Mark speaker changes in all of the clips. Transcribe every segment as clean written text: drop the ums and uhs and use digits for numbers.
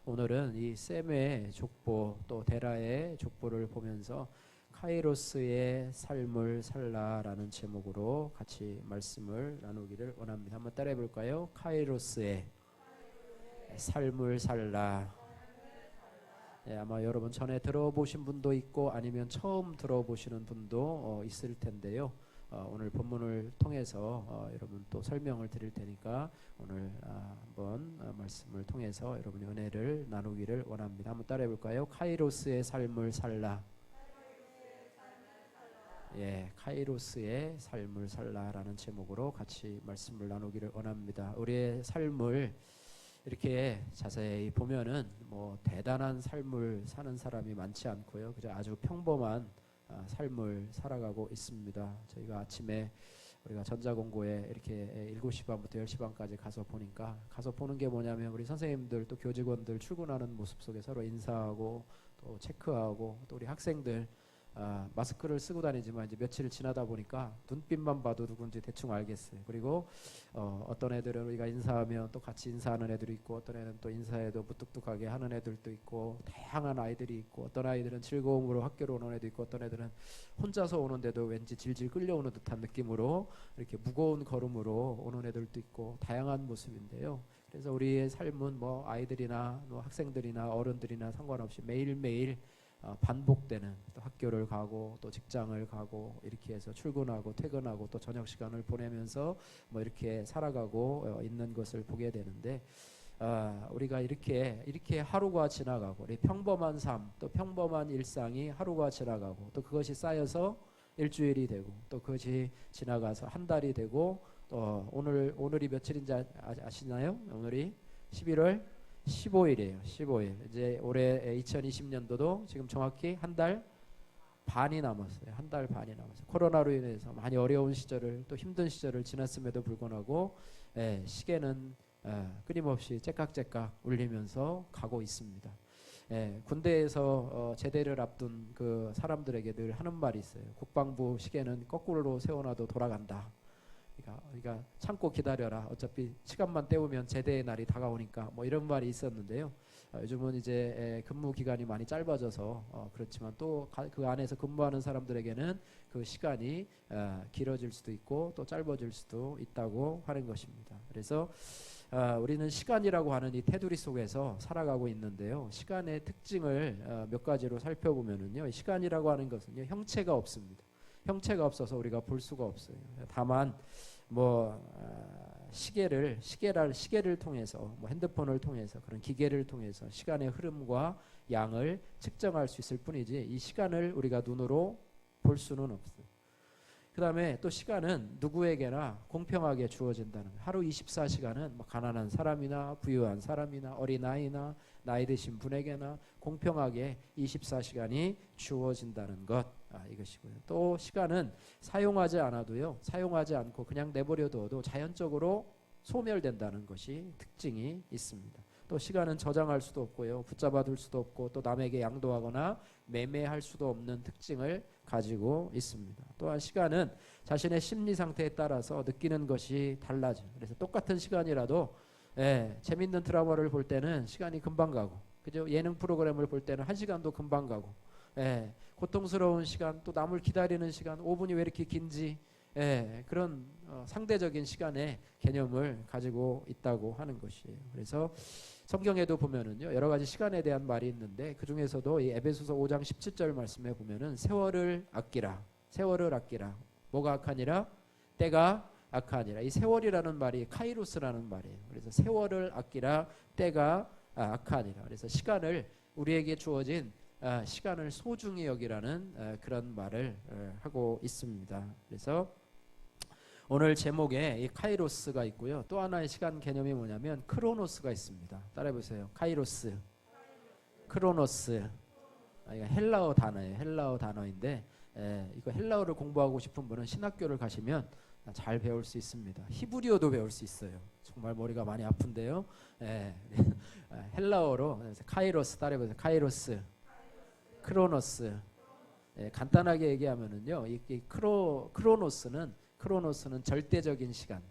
Speaker 1: 오늘은 이 셈의 족보 또 데라의 족보를 보면서 카이로스의 삶을 살라라는 제목으로 같이 말씀을 나누기를 원합니다. 한번 따라해 볼까요? 카이로스의 삶을 살라. 아마 여러분 전에 들어보신 분도 있고 아니면 처음 들어보시는 분도 있을 텐데요. 오늘 본문을 통해서 여러분 또 설명을 드릴 테니까 오늘 한번 말씀을 통해서 여러분의 은혜를 나누기를 원합니다. 한번 따라해 볼까요? 카이로스의 삶을 살라. 카이로스의 삶을 살라라는 제목으로 같이 말씀을 나누기를 원합니다. 우리의 삶을 이렇게 자세히 보면은 뭐 대단한 삶을 사는 사람이 많지 않고요. 그저 아주 평범한 삶을 살아가고 있습니다. 저희가 아침에 우리가 전자공고에 이렇게 7시 반부터 10시 반까지 가서 보니까 가서 보는 게 뭐냐면 우리 선생님들 또 교직원들 출근하는 모습 속에 서로 인사하고 또 체크하고 또 우리 학생들 마스크를 쓰고 다니지만 이제 며칠 지나다 보니까 눈빛만 봐도 누군지 대충 알겠어요. 그리고 어떤 애들은 우리가 인사하면 또 같이 인사하는 애들이 있고 어떤 애는 또 인사해도 무뚝뚝하게 하는 애들도 있고 다양한 아이들이 있고 어떤 아이들은 즐거움으로 학교로 오는 애도 있고 어떤 애들은 혼자서 오는데도 왠지 질질 끌려오는 듯한 느낌으로 이렇게 무거운 걸음으로 오는 애들도 있고 다양한 모습인데요. 그래서 우리의 삶은 뭐 아이들이나 뭐 학생들이나 어른들이나 상관없이 매일매일 반복되는 또 학교를 가고 또 직장을 가고 이렇게 해서 출근하고 퇴근하고 또 저녁 시간을 보내면서 뭐 이렇게 살아가고 있는 것을 보게 되는데 우리가 이렇게 하루가 지나가고 우리 평범한 삶 또 평범한 일상이 하루가 지나가고 또 그것이 쌓여서 일주일이 되고 또 그것이 지나가서 한 달이 되고 또 오늘이 며칠인지 아시나요? 오늘이 11월 15일이에요. 15일. 이제 올해 2020년도도 지금 정확히 한 달 반이 남았어요. 한 달 반이 남았어요. 코로나로 인해서 많이 어려운 시절을 또 힘든 시절을 지났음에도 불구하고 시계는 끊임없이 째깍째깍 울리면서 가고 있습니다. 군대에서 제대를 앞둔 그 사람들에게 늘 하는 말이 있어요. 국방부 시계는 거꾸로 세워놔도 돌아간다. 그러니까 참고 기다려라. 어차피 시간만 때우면 제대의 날이 다가오니까 뭐 이런 말이 있었는데요. 요즘은 이제 근무 기간이 많이 짧아져서 그렇지만 또 그 안에서 근무하는 사람들에게는 그 시간이 길어질 수도 있고 또 짧아질 수도 있다고 하는 것입니다. 그래서 우리는 시간이라고 하는 이 테두리 속에서 살아가고 있는데요. 시간의 특징을 몇 가지로 살펴보면은요. 시간이라고 하는 것은요. 형체가 없습니다. 형체가 없어서 우리가 볼 수가 없어요. 다만 뭐 시계를 통해서 뭐 핸드폰을 통해서 그런 기계를 통해서 시간의 흐름과 양을 측정할 수 있을 뿐이지 이 시간을 우리가 눈으로 볼 수는 없어요. 그 다음에 또 시간은 누구에게나 공평하게 주어진다는 거예요. 하루 24시간은 뭐 가난한 사람이나 부유한 사람이나 어린아이나 나이 드신 분에게나 공평하게 24시간이 주어진다는 것 이것이고요. 또 시간은 사용하지 않고 그냥 내버려둬도 자연적으로 소멸된다는 것이 특징이 있습니다. 또 시간은 저장할 수도 없고요. 붙잡아둘 수도 없고 또 남에게 양도하거나 매매할 수도 없는 특징을 가지고 있습니다. 또한 시간은 자신의 심리 상태에 따라서 느끼는 것이 달라져요. 그래서 똑같은 시간이라도 재밌는 드라마를 볼 때는 시간이 금방 가고 그죠? 예능 프로그램을 볼 때는 1시간도 금방 가고 고통스러운 시간 또 남을 기다리는 시간 5분이 왜 이렇게 긴지 그런 상대적인 시간의 개념을 가지고 있다고 하는 것이에요. 그래서 성경에도 보면은요 여러 가지 시간에 대한 말이 있는데 그 중에서도 이 에베소서 5장 17절 말씀에 보면은 세월을 아끼라. 뭐가 악하니라? 때가 악하니라. 이 세월이라는 말이 카이로스라는 말이에요. 그래서 세월을 아끼라. 때가 악하니라. 그래서 시간을 우리에게 주어진 시간을 소중히 여기라는 그런 말을 하고 있습니다. 그래서 오늘 제목에 이 카이로스가 있고요. 또 하나의 시간 개념이 뭐냐면 크로노스가 있습니다. 따라해보세요. 카이로스, 크로노스. 이거 헬라어 단어예요. 헬라어 단어인데 이거 헬라어를 공부하고 싶은 분은 신학교를 가시면 잘 배울 수 있습니다. 히브리어도 배울 수 있어요. 정말 머리가 많이 아픈데요. 헬라어로 카이로스 따라해보세요. 카이로스, 크로노스. 간단하게 얘기하면은요, 이 크로노스는 절대적인 시간,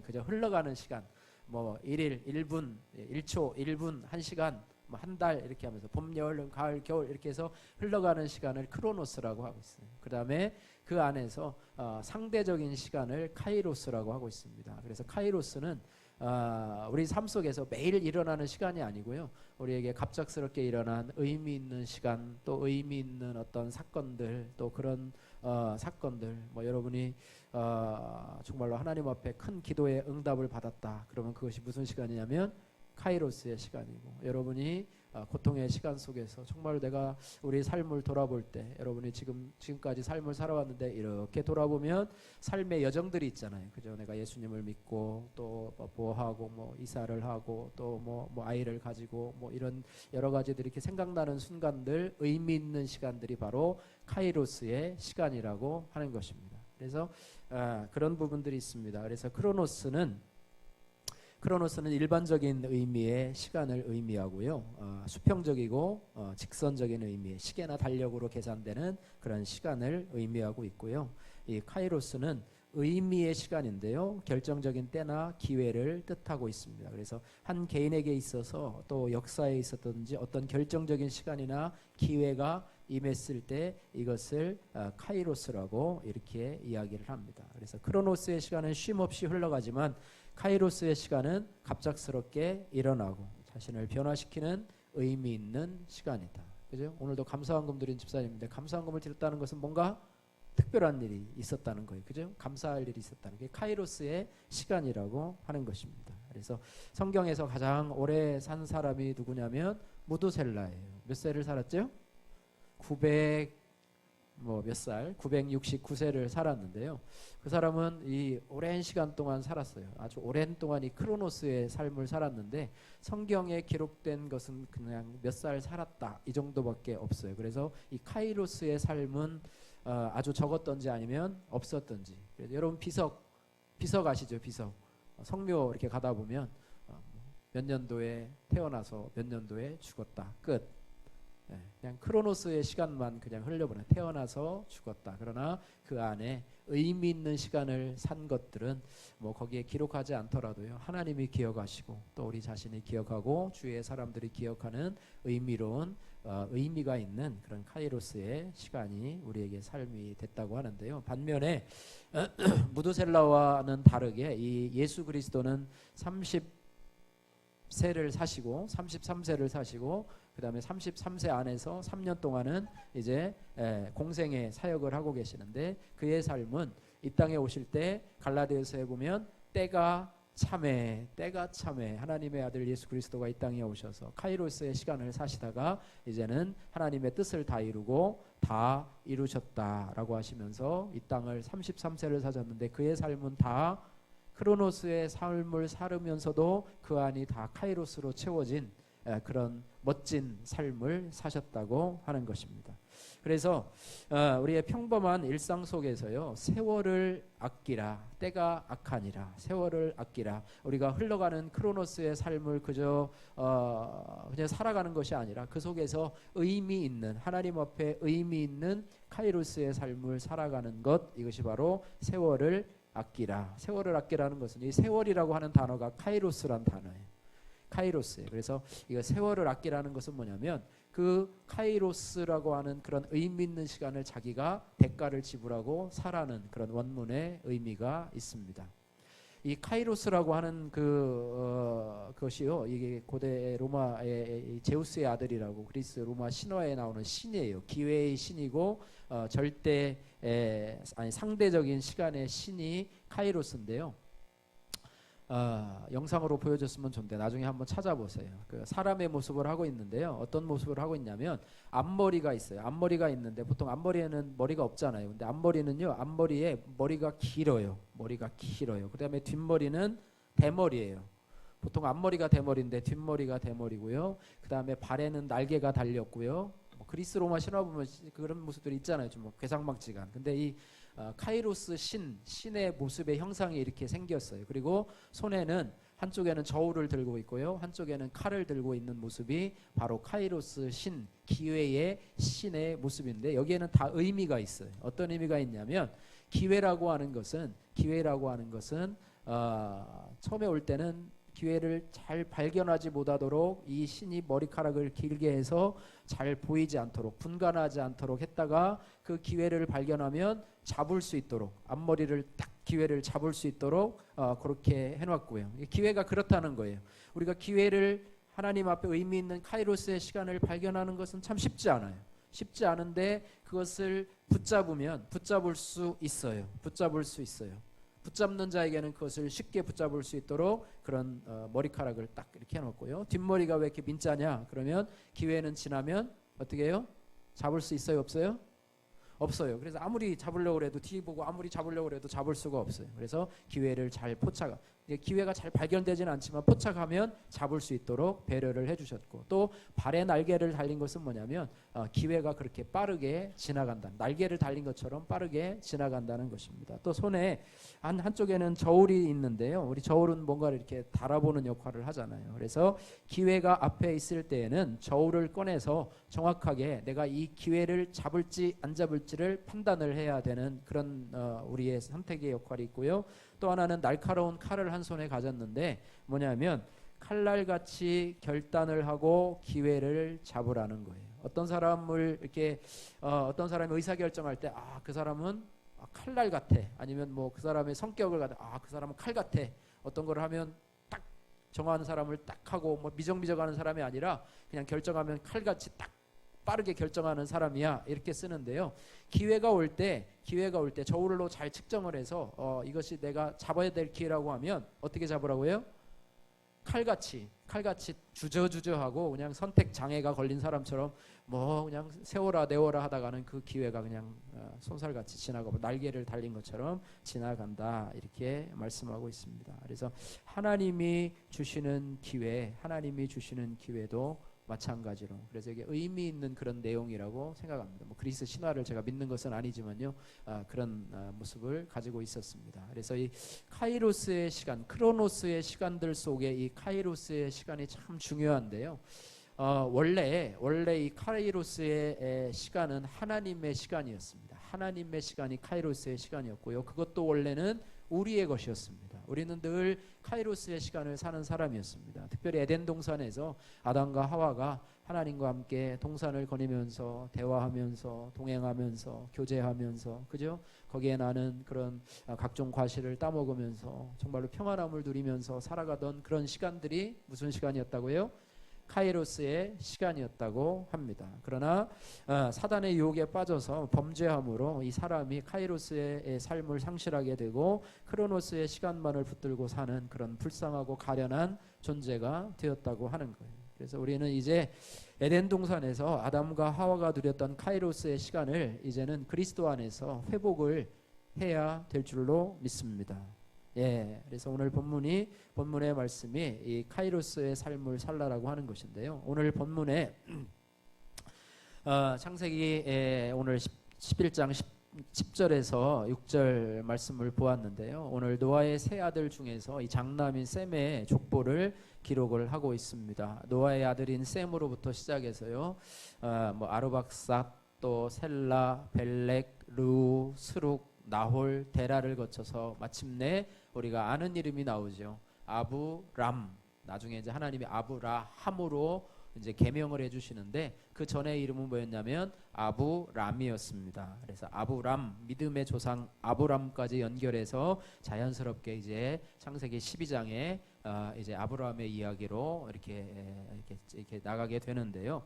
Speaker 1: 그저 흘러가는 시간, 뭐 1일, 1분, 1초, 1분, 1시간, 뭐 한 달 이렇게 하면서 봄, 여름, 가을, 겨울 이렇게 해서 흘러가는 시간을 크로노스라고 하고 있어요. 그 다음에 그 안에서 상대적인 시간을 카이로스라고 하고 있습니다. 그래서 카이로스는 우리 삶 속에서 매일 일어나는 시간이 아니고요. 우리에게 갑작스럽게 일어난 의미 있는 시간, 또 의미 있는 어떤 사건들, 또 그런 사건들, 뭐 여러분이 정말로 하나님 앞에 큰 기도의 응답을 받았다. 그러면 그것이 무슨 시간이냐면 카이로스의 시간이고, 여러분이 고통의 시간 속에서 정말 내가 우리 삶을 돌아볼 때, 여러분이 지금까지 삶을 살아왔는데 이렇게 돌아보면 삶의 여정들이 있잖아요. 그죠? 내가 예수님을 믿고 또 뭐 하고 뭐 이사를 하고 또 뭐 아이를 가지고 뭐 이런 여러 가지들이 이렇게 생각나는 순간들, 의미 있는 시간들이 바로 카이로스의 시간이라고 하는 것입니다. 그래서 그런 부분들이 있습니다. 그래서 크로노스는 일반적인 의미의 시간을 의미하고요. 수평적이고 직선적인 의미의 시계나 달력으로 계산되는 그런 시간을 의미하고 있고요. 이 카이로스는 의미의 시간인데요. 결정적인 때나 기회를 뜻하고 있습니다. 그래서 한 개인에게 있어서 또 역사에 있었든지 어떤 결정적인 시간이나 기회가 임했을 때 이것을 카이로스라고 이렇게 이야기를 합니다. 그래서 크로노스의 시간은 쉼없이 흘러가지만 카이로스의 시간은 갑작스럽게 일어나고 자신을 변화시키는 의미 있는 시간이다. 그죠? 오늘도 감사헌금 드린 집사님인데 감사헌금을 드렸다는 것은 뭔가 특별한 일이 있었다는 거예요. 그죠? 감사할 일이 있었다는 게 카이로스의 시간이라고 하는 것입니다. 그래서 성경에서 가장 오래 산 사람이 누구냐면 무두셀라예요. 몇 세를 살았죠? 969세를 살았는데요. 그 사람은 이 오랜 시간 동안 살았어요. 아주 오랜 동안 이 크로노스의 삶을 살았는데 성경에 기록된 것은 그냥 몇 살 살았다 이 정도밖에 없어요. 그래서 이 카이로스의 삶은 아주 적었던지 아니면 없었던지. 그래서 여러분 비석 아시죠? 비석. 성묘 이렇게 가다 보면 몇 년도에 태어나서 몇 년도에 죽었다. 끝. 그냥 크로노스의 시간만 그냥 흘려보내. 태어나서 죽었다. 그러나 그 안에 의미 있는 시간을 산 것들은 뭐 거기에 기록하지 않더라도요. 하나님이 기억하시고 또 우리 자신이 기억하고 주위의 사람들이 기억하는 의미로운 의미가 있는 그런 카이로스의 시간이 우리에게 삶이 됐다고 하는데요. 반면에 무두셀라와는 다르게 이 예수 그리스도는 30세를 사시고 33세를 사시고 그 다음에 33세 안에서 3년 동안은 이제 공생의 사역을 하고 계시는데 그의 삶은 이 땅에 오실 때 갈라디아서에 보면 때가 참에 하나님의 아들 예수 그리스도가 이 땅에 오셔서 카이로스의 시간을 사시다가 이제는 하나님의 뜻을 다 이루고 다 이루셨다라고 하시면서 이 땅을 33세를 사셨는데 그의 삶은 다 크로노스의 삶을 살으면서도 그 안이 다 카이로스로 채워진 그런 멋진 삶을 사셨다고 하는 것입니다. 그래서 우리의 평범한 일상 속에서요, 세월을 아끼라, 때가 악하니라, 세월을 아끼라. 우리가 흘러가는 크로노스의 삶을 그저 그냥 살아가는 것이 아니라 그 속에서 의미 있는, 하나님 앞에 의미 있는 카이로스의 삶을 살아가는 것, 이것이 바로 세월을 아끼라. 세월을 아끼라는 것은 이 세월이라고 하는 단어가 카이로스란 단어예요. 카이로스예요. 그래서 이거 세월을 아끼라는 것은 뭐냐면 그 카이로스라고 하는 그런 의미 있는 시간을 자기가 대가를 지불하고 살아는 그런 원문의 의미가 있습니다. 이 카이로스라고 하는 그것이요, 이게 고대 로마의 제우스의 아들이라고 그리스 로마 신화에 나오는 신이에요. 기회의 신이고 상대적인 시간의 신이 카이로스인데요. 영상으로 보여줬으면 좋은데 나중에 한번 찾아보세요. 그 사람의 모습을 하고 있는데요. 어떤 모습을 하고 있냐면 앞머리가 있어요. 앞머리가 있는데 보통 앞머리에는 머리가 없잖아요. 근데 앞머리는요, 앞머리에 머리가 길어요. 그 다음에 뒷머리는 대머리예요. 보통 앞머리가 대머리인데 뒷머리가 대머리고요. 그 다음에 발에는 날개가 달렸고요. 그리스 로마 신화 보면 그런 모습들이 있잖아요. 좀 괴상망측한. 근데 이 카이로스 신의 모습의 형상이 이렇게 생겼어요. 그리고 손에는 한쪽에는 저울을 들고 있고요, 한쪽에는 칼을 들고 있는 모습이 바로 카이로스 기회의 신의 모습인데 여기에는 다 의미가 있어요. 어떤 의미가 있냐면 기회라고 하는 것은 처음에 올 때는 기회를 잘 발견하지 못하도록 이 신이 머리카락을 길게 해서 잘 보이지 않도록, 분간하지 않도록 했다가 그 기회를 발견하면 잡을 수 있도록, 앞머리를 딱 기회를 잡을 수 있도록 그렇게 해놨고요. 기회가 그렇다는 거예요. 우리가 기회를 하나님 앞에 의미 있는 카이로스의 시간을 발견하는 것은 참 쉽지 않아요. 쉽지 않은데 그것을 붙잡을 수 있어요. 붙잡을 수 있어요. 붙잡는 자에게는 그것을 쉽게 붙잡을 수 있도록 그런 머리카락을 딱 이렇게 해놓고요. 뒷머리가 왜 이렇게 민자냐? 그러면 기회는 지나면 어떻게 해요? 잡을 수 있어요? 없어요? 없어요. 그래서 아무리 잡으려고 해도 뒤 보고 아무리 잡으려고 해도 잡을 수가 없어요. 그래서 기회를 잘 기회가 잘 발견되지는 않지만 포착하면 잡을 수 있도록 배려를 해주셨고, 또 발에 날개를 달린 것은 뭐냐면 기회가 그렇게 빠르게 지나간다. 날개를 달린 것처럼 빠르게 지나간다는 것입니다. 또 손에 한쪽에는 저울이 있는데요. 우리 저울은 뭔가를 이렇게 달아보는 역할을 하잖아요. 그래서 기회가 앞에 있을 때에는 저울을 꺼내서 정확하게 내가 이 기회를 잡을지 안 잡을지를 판단을 해야 되는 그런 우리의 선택의 역할이 있고요. 또 하나는 날카로운 칼을 한 손에 가졌는데 뭐냐면 칼날같이 결단을 하고 기회를 잡으라는 거예요. 어떤 사람을 이렇게 어떤 사람이 의사결정할 때 그 사람은 칼날 같아, 아니면 뭐 그 사람의 성격을 갖다 그 사람은 칼 같아, 어떤 걸 하면 딱 정하는 사람을 딱 하고 뭐 미적미적하는 사람이 아니라 그냥 결정하면 칼같이 딱 빠르게 결정하는 사람이야, 이렇게 쓰는데요. 기회가 올 때 저울로 잘 측정을 해서 이것이 내가 잡아야 될 기회라고 하면 어떻게 잡으라고요? 칼같이 주저하고 그냥 선택 장애가 걸린 사람처럼 뭐 그냥 세워라 내워라 하다가는 그 기회가 그냥 손살같이 지나가고 날개를 달린 것처럼 지나간다, 이렇게 말씀하고 있습니다. 그래서 하나님이 주시는 기회도 마찬가지로, 그래서 이게 의미 있는 그런 내용이라고 생각합니다. 뭐 그리스 신화를 제가 믿는 것은 아니지만요, 그런 모습을 가지고 있었습니다. 그래서 이 카이로스의 시간, 크로노스의 시간들 속에 이 카이로스의 시간이 참 중요한데요. 원래 이 카이로스의 시간은 하나님의 시간이었습니다. 하나님의 시간이 카이로스의 시간이었고요. 그것도 원래는 우리의 것이었습니다. 우리는 늘 카이로스의 시간을 사는 사람이었습니다. 특별히 에덴 동산에서 아담과 하와가 하나님과 함께 동산을 거니면서 대화하면서 동행하면서 교제하면서, 그죠? 거기에 나는 그런 각종 과실을 따먹으면서 정말로 평안함을 누리면서 살아가던 그런 시간들이 무슨 시간이었다고요? 카이로스의 시간이었다고 합니다. 그러나 사단의 유혹에 빠져서 범죄함으로 이 사람이 카이로스의 삶을 상실하게 되고 크로노스의 시간만을 붙들고 사는 그런 불쌍하고 가련한 존재가 되었다고 하는 거예요. 그래서 우리는 이제 에덴 동산에서 아담과 하와가 누렸던 카이로스의 시간을 이제는 그리스도 안에서 회복을 해야 될 줄로 믿습니다. 그래서 오늘 본문의 말씀이 이 카이로스의 삶을 살라라고 하는 것인데요. 오늘 본문에 창세기 오늘 11장 10절에서 6절 말씀을 보았는데요. 오늘 노아의 세 아들 중에서 이 장남인 셈의 족보를 기록을 하고 있습니다. 노아의 아들인 셈으로부터 시작해서요, 뭐 아르박삭, 또 셀라, 벨렉, 르우, 스룩, 나홀, 데라를 거쳐서 마침내 우리가 아는 이름이 나오죠. 아브람. 나중에 이제 하나님이 아브라함으로 이제 계명을 해주시는데 그 전에 이름은 뭐였냐면 아브람이었습니다. 그래서 아브람, 믿음의 조상 아브람까지 연결해서 자연스럽게 이제 창세기 12장에 이제 아브람의 이야기로 이렇게 나가게 되는데요.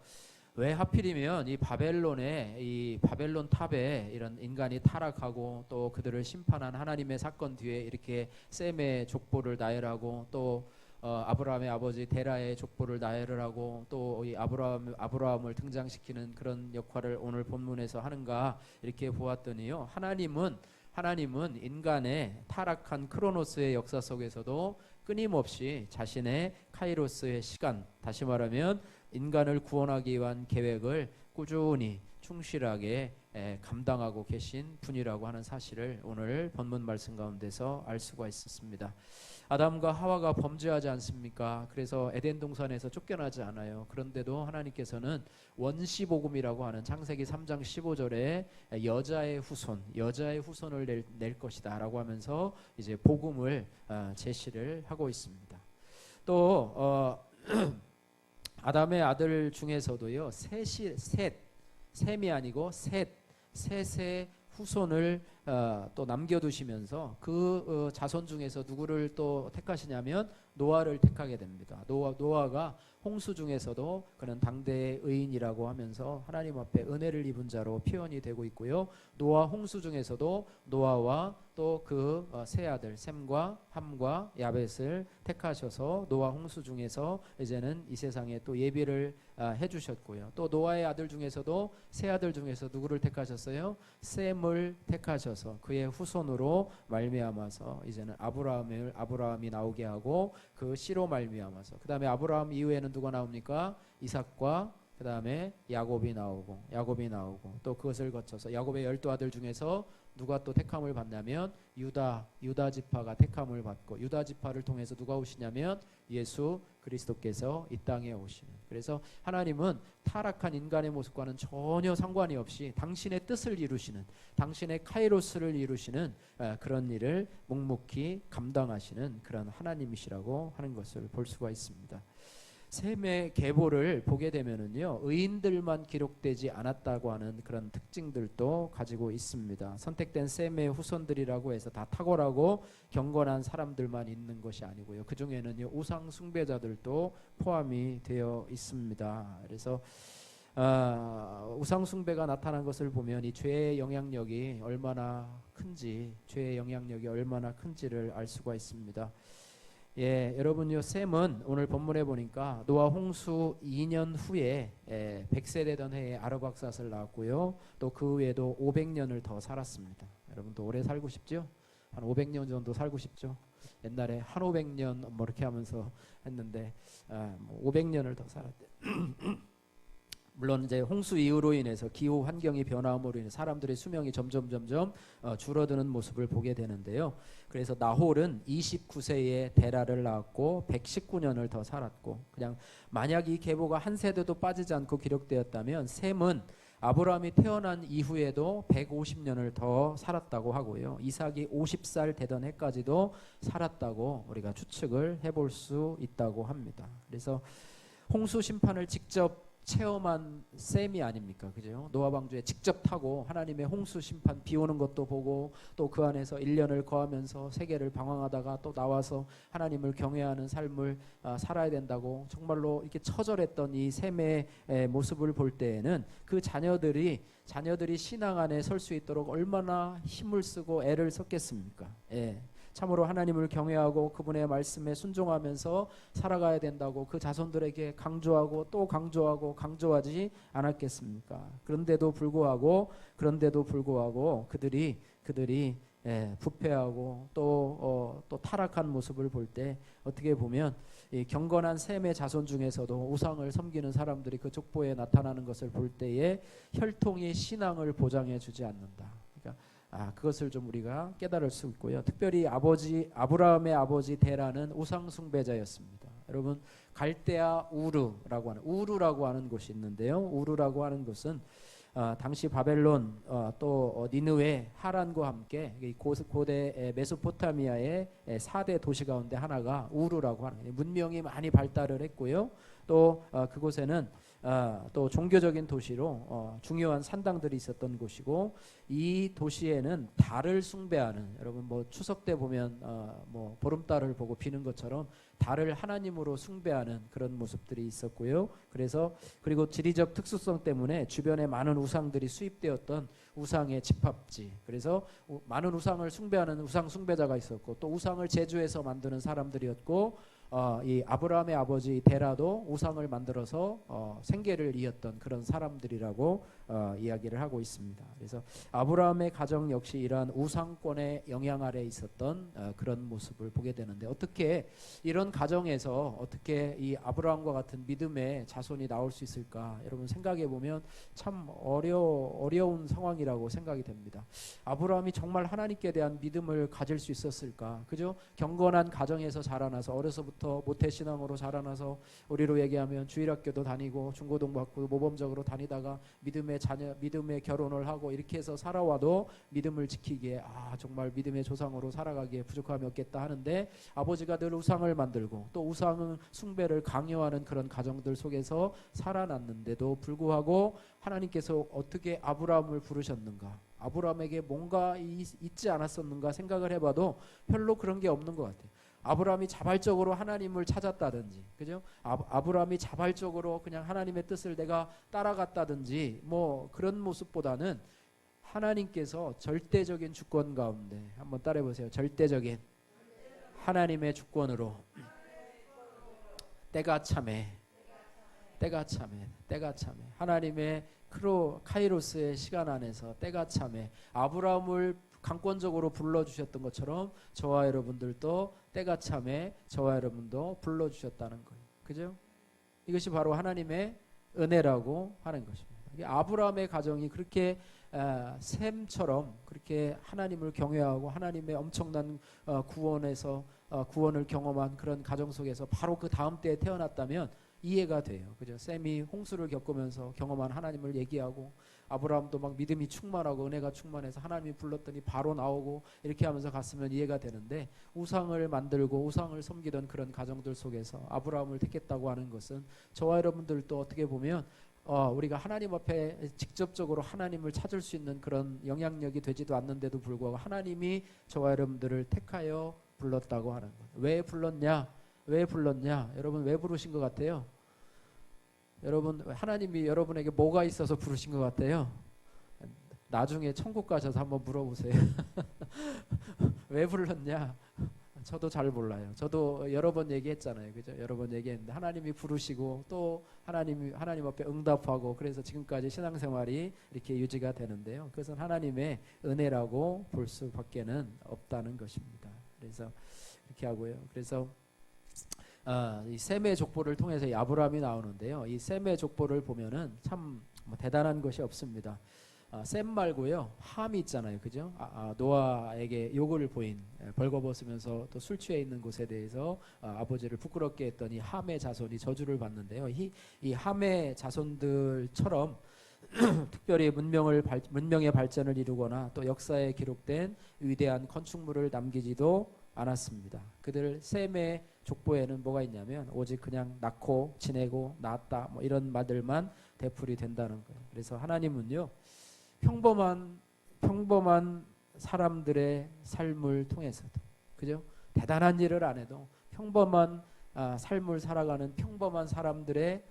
Speaker 1: 왜 하필이면 이 바벨론 탑에 이런 인간이 타락하고 또 그들을 심판한 하나님의 사건 뒤에 이렇게 셈의 족보를 나열하고 또 아브라함의 아버지 데라의 족보를 나열을 하고 또 이 아브라함을 등장시키는 그런 역할을 오늘 본문에서 하는가 이렇게 보았더니요, 하나님은 인간의 타락한 크로노스의 역사 속에서도 끊임없이 자신의 카이로스의 시간, 다시 말하면 인간을 구원하기 위한 계획을 꾸준히 충실하게 감당하고 계신 분이라고 하는 사실을 오늘 본문 말씀 가운데서 알 수가 있었습니다. 아담과 하와가 범죄하지 않습니까? 그래서 에덴 동산에서 쫓겨나지 않아요. 그런데도 하나님께서는 원시복음이라고 하는 창세기 3장 15절에 여자의 후손을 낼 것이다 라고 하면서 이제 복음을 제시를 하고 있습니다. 또 아담의 아들 중에서도요, 셈이 아니고 셋의 후손을 또 남겨두시면서 그 자손 중에서 누구를 또 택하시냐면 노아를 택하게 됩니다. 노아가 홍수 중에서도 그는 당대의 의인이라고 하면서 하나님 앞에 은혜를 입은 자로 표현이 되고 있고요. 노아 홍수 중에서도 노아와 또 그 세 아들 셈과 함과 야벳을 택하셔서 노아 홍수 중에서 이제는 이 세상에 또 예비를 해주셨고요. 또 노아의 아들 중에서도 세 아들 중에서 누구를 택하셨어요? 셈을 택하셔서 그의 후손으로 말미암아서 이제는 아브라함이 나오게 하고 그 씨로 말미암아서 그 다음에 아브라함 이후에는 누가 나옵니까? 이삭과 그 다음에 야곱이 나오고 또 그것을 거쳐서 야곱의 12아들 중에서 누가 또 택함을 받냐면 유다 지파가 택함을 받고 유다 지파를 통해서 누가 오시냐면 예수 그리스도께서 이 땅에 오시는. 그래서 하나님은 타락한 인간의 모습과는 전혀 상관이 없이 당신의 뜻을 이루시는, 당신의 카이로스를 이루시는 그런 일을 묵묵히 감당하시는 그런 하나님이시라고 하는 것을 볼 수가 있습니다. 셈의 계보를 보게 되면은요, 의인들만 기록되지 않았다고 하는 그런 특징들도 가지고 있습니다. 선택된 셈의 후손들이라고 해서 다 탁월하고 경건한 사람들만 있는 것이 아니고요, 그 중에는요 우상 숭배자들도 포함이 되어 있습니다. 그래서 우상 숭배가 나타난 것을 보면 이 죄의 영향력이 얼마나 큰지를 알 수가 있습니다. 예, 여러분요, 셈은 오늘 본문에 보니까 노아 홍수 2년 후에 100세되던 해에 아르박삿을 낳았고요. 또 그 후에도 500년을 더 살았습니다. 여러분도 오래 살고 싶죠? 한 500년 정도 살고 싶죠? 옛날에 한 500년 뭐 이렇게 하면서 했는데 500년을 더 살았대. 물론 이제 홍수 이후로 인해서 기후 환경이 변화함으로 인해 사람들의 수명이 점점 줄어드는 모습을 보게 되는데요. 그래서 나홀은 29세에 데라를 낳았고 119년을 더 살았고, 그냥 만약 이 계보가 한 세대도 빠지지 않고 기록되었다면 셈은 아브라함이 태어난 이후에도 150년을 더 살았다고 하고요. 이삭이 50살 되던 해까지도 살았다고 우리가 추측을 해볼 수 있다고 합니다. 그래서 홍수 심판을 직접 체험한 셈이 아닙니까? 그죠? 노아 방주에 직접 타고 하나님의 홍수 심판 비 오는 것도 보고 또 그 안에서 1년을 거하면서 세계를 방황하다가 또 나와서 하나님을 경외하는 삶을 살아야 된다고 정말로 이렇게 처절했던 이 셈의 모습을 볼 때에는 그 자녀들이 신앙 안에 설 수 있도록 얼마나 힘을 쓰고 애를 썼겠습니까? 예. 참으로 하나님을 경외하고 그분의 말씀에 순종하면서 살아가야 된다고 그 자손들에게 강조하고 또 강조하지 않았겠습니까? 그런데도 불구하고 그들이 부패하고 또 타락한 모습을 볼 때 어떻게 보면 이 경건한 셈의 자손 중에서도 우상을 섬기는 사람들이 그 족보에 나타나는 것을 볼 때에 혈통이 신앙을 보장해 주지 않는다. 그것을 좀 우리가 깨달을 수 있고요. 특별히 아브라함의 아버지 데라는 우상 숭배자였습니다. 여러분, 갈대아 우르라고 하는 곳이 있는데요. 우르라고 하는 곳은 당시 바벨론 또 니느웨, 하란과 함께 고대 메소포타미아의 4대 도시 가운데 하나가 우르라고 하는 거예요. 문명이 많이 발달을 했고요. 또 그곳에는 또 종교적인 도시로 중요한 산당들이 있었던 곳이고, 이 도시에는 달을 숭배하는, 여러분 뭐 추석 때 보면 뭐 보름달을 보고 비는 것처럼 달을 하나님으로 숭배하는 그런 모습들이 있었고요. 그리고 지리적 특수성 때문에 주변에 많은 우상들이 수입되었던 우상의 집합지, 그래서 많은 우상을 숭배하는 우상 숭배자가 있었고, 또 우상을 제주해서 만드는 사람들이었고, 이 아브라함의 아버지 데라도 우상을 만들어서 생계를 이었던 그런 사람들이라고 이야기를 하고 있습니다. 그래서 아브라함의 가정 역시 이러한 우상권의 영향 아래 있었던 그런 모습을 보게 되는데, 어떻게 이런 가정에서 어떻게 이 아브라함과 같은 믿음의 자손이 나올 수 있을까? 여러분 생각해 보면 참 어려운 상황이라고 생각이 됩니다. 아브라함이 정말 하나님께 대한 믿음을 가질 수 있었을까? 그죠? 경건한 가정에서 자라나서 어려서부터 때부터 모태신앙으로 자라나서 우리로 얘기하면 주일학교도 다니고 중고등학교 모범적으로 다니다가 믿음의 자녀, 믿음의 결혼을 하고 이렇게 해서 살아와도 믿음을 지키기에 정말 믿음의 조상으로 살아가기에 부족함이 없겠다 하는데, 아버지가 늘 우상을 만들고 또 우상 숭배를 강요하는 그런 가정들 속에서 살아났는데도 불구하고 하나님께서 어떻게 아브라함을 부르셨는가, 아브라함에게 뭔가 있지 않았었는가 생각을 해봐도 별로 그런 게 없는 것 같아요. 아브라함이 자발적으로 하나님을 찾았다든지, 그죠? 아브라함이 자발적으로 그냥 하나님의 뜻을 내가 따라갔다든지 뭐 그런 모습보다는 하나님께서 절대적인 주권 가운데, 한번 따라해 보세요. 절대적인 하나님의 주권으로 때가 참에 하나님의 카이로스의 시간 안에서 때가 참에 아브라함을 강권적으로 불러주셨던 것처럼 저와 여러분들도 때가 참에 저와 여러분도 불러주셨다는 거예요. 그죠? 이것이 바로 하나님의 은혜라고 하는 것입니다. 아브라함의 가정이 그렇게 셈처럼 그렇게 하나님을 경외하고 하나님의 엄청난 구원을 경험한 그런 가정 속에서 바로 그 다음 때에 태어났다면 이해가 돼요. 그죠? 셈이 홍수를 겪으면서 경험한 하나님을 얘기하고, 아브라함도 막 믿음이 충만하고 은혜가 충만해서 하나님이 불렀더니 바로 나오고 이렇게 하면서 갔으면 이해가 되는데, 우상을 만들고 우상을 섬기던 그런 가정들 속에서 아브라함을 택했다고 하는 것은 저와 여러분들도 어떻게 보면 우리가 하나님 앞에 직접적으로 하나님을 찾을 수 있는 그런 영향력이 되지도 않는데도 불구하고 하나님이 저와 여러분들을 택하여 불렀다고 하는 것. 왜 불렀냐? 여러분 왜 부르신 것 같아요? 여러분, 하나님이 여러분에게 뭐가 있어서 부르신 것 같아요? 나중에 천국 가셔서 한번 물어보세요. 왜 불렀냐? 저도 잘 몰라요. 저도 여러 번 얘기했잖아요. 그죠? 여러 번 얘기했는데 하나님이 부르시고 또 하나님 앞에 응답하고, 그래서 지금까지 신앙생활이 이렇게 유지가 되는데요. 그것은 하나님의 은혜라고 볼 수밖에는 없다는 것입니다. 그래서 이렇게 하고요. 그래서 이 셈의 족보를 통해서 이 아브라함이 나오는데요. 이 셈의 족보를 보면은 참 대단한 것이 없습니다. 셈 말고요, 함이 있잖아요, 그죠? 노아에게 요구를 보인, 벌거벗으면서 또 술 취해 있는 곳에 대해서 아버지를 부끄럽게 했더니 함의 자손이 저주를 받는데요. 이 함의 자손들처럼 특별히 문명의 발전을 이루거나 또 역사에 기록된 위대한 건축물을 남기지도 않았습니다. 그들 셈의 족보에는 뭐가 있냐면 오직 그냥 낳고 지내고 낳았다 뭐 이런 말들만 되풀이 된다는 거예요. 그래서 하나님은요, 평범한 사람들의 삶을 통해서도, 그죠? 대단한 일을 안 해도 평범한 삶을 살아가는 평범한 사람들의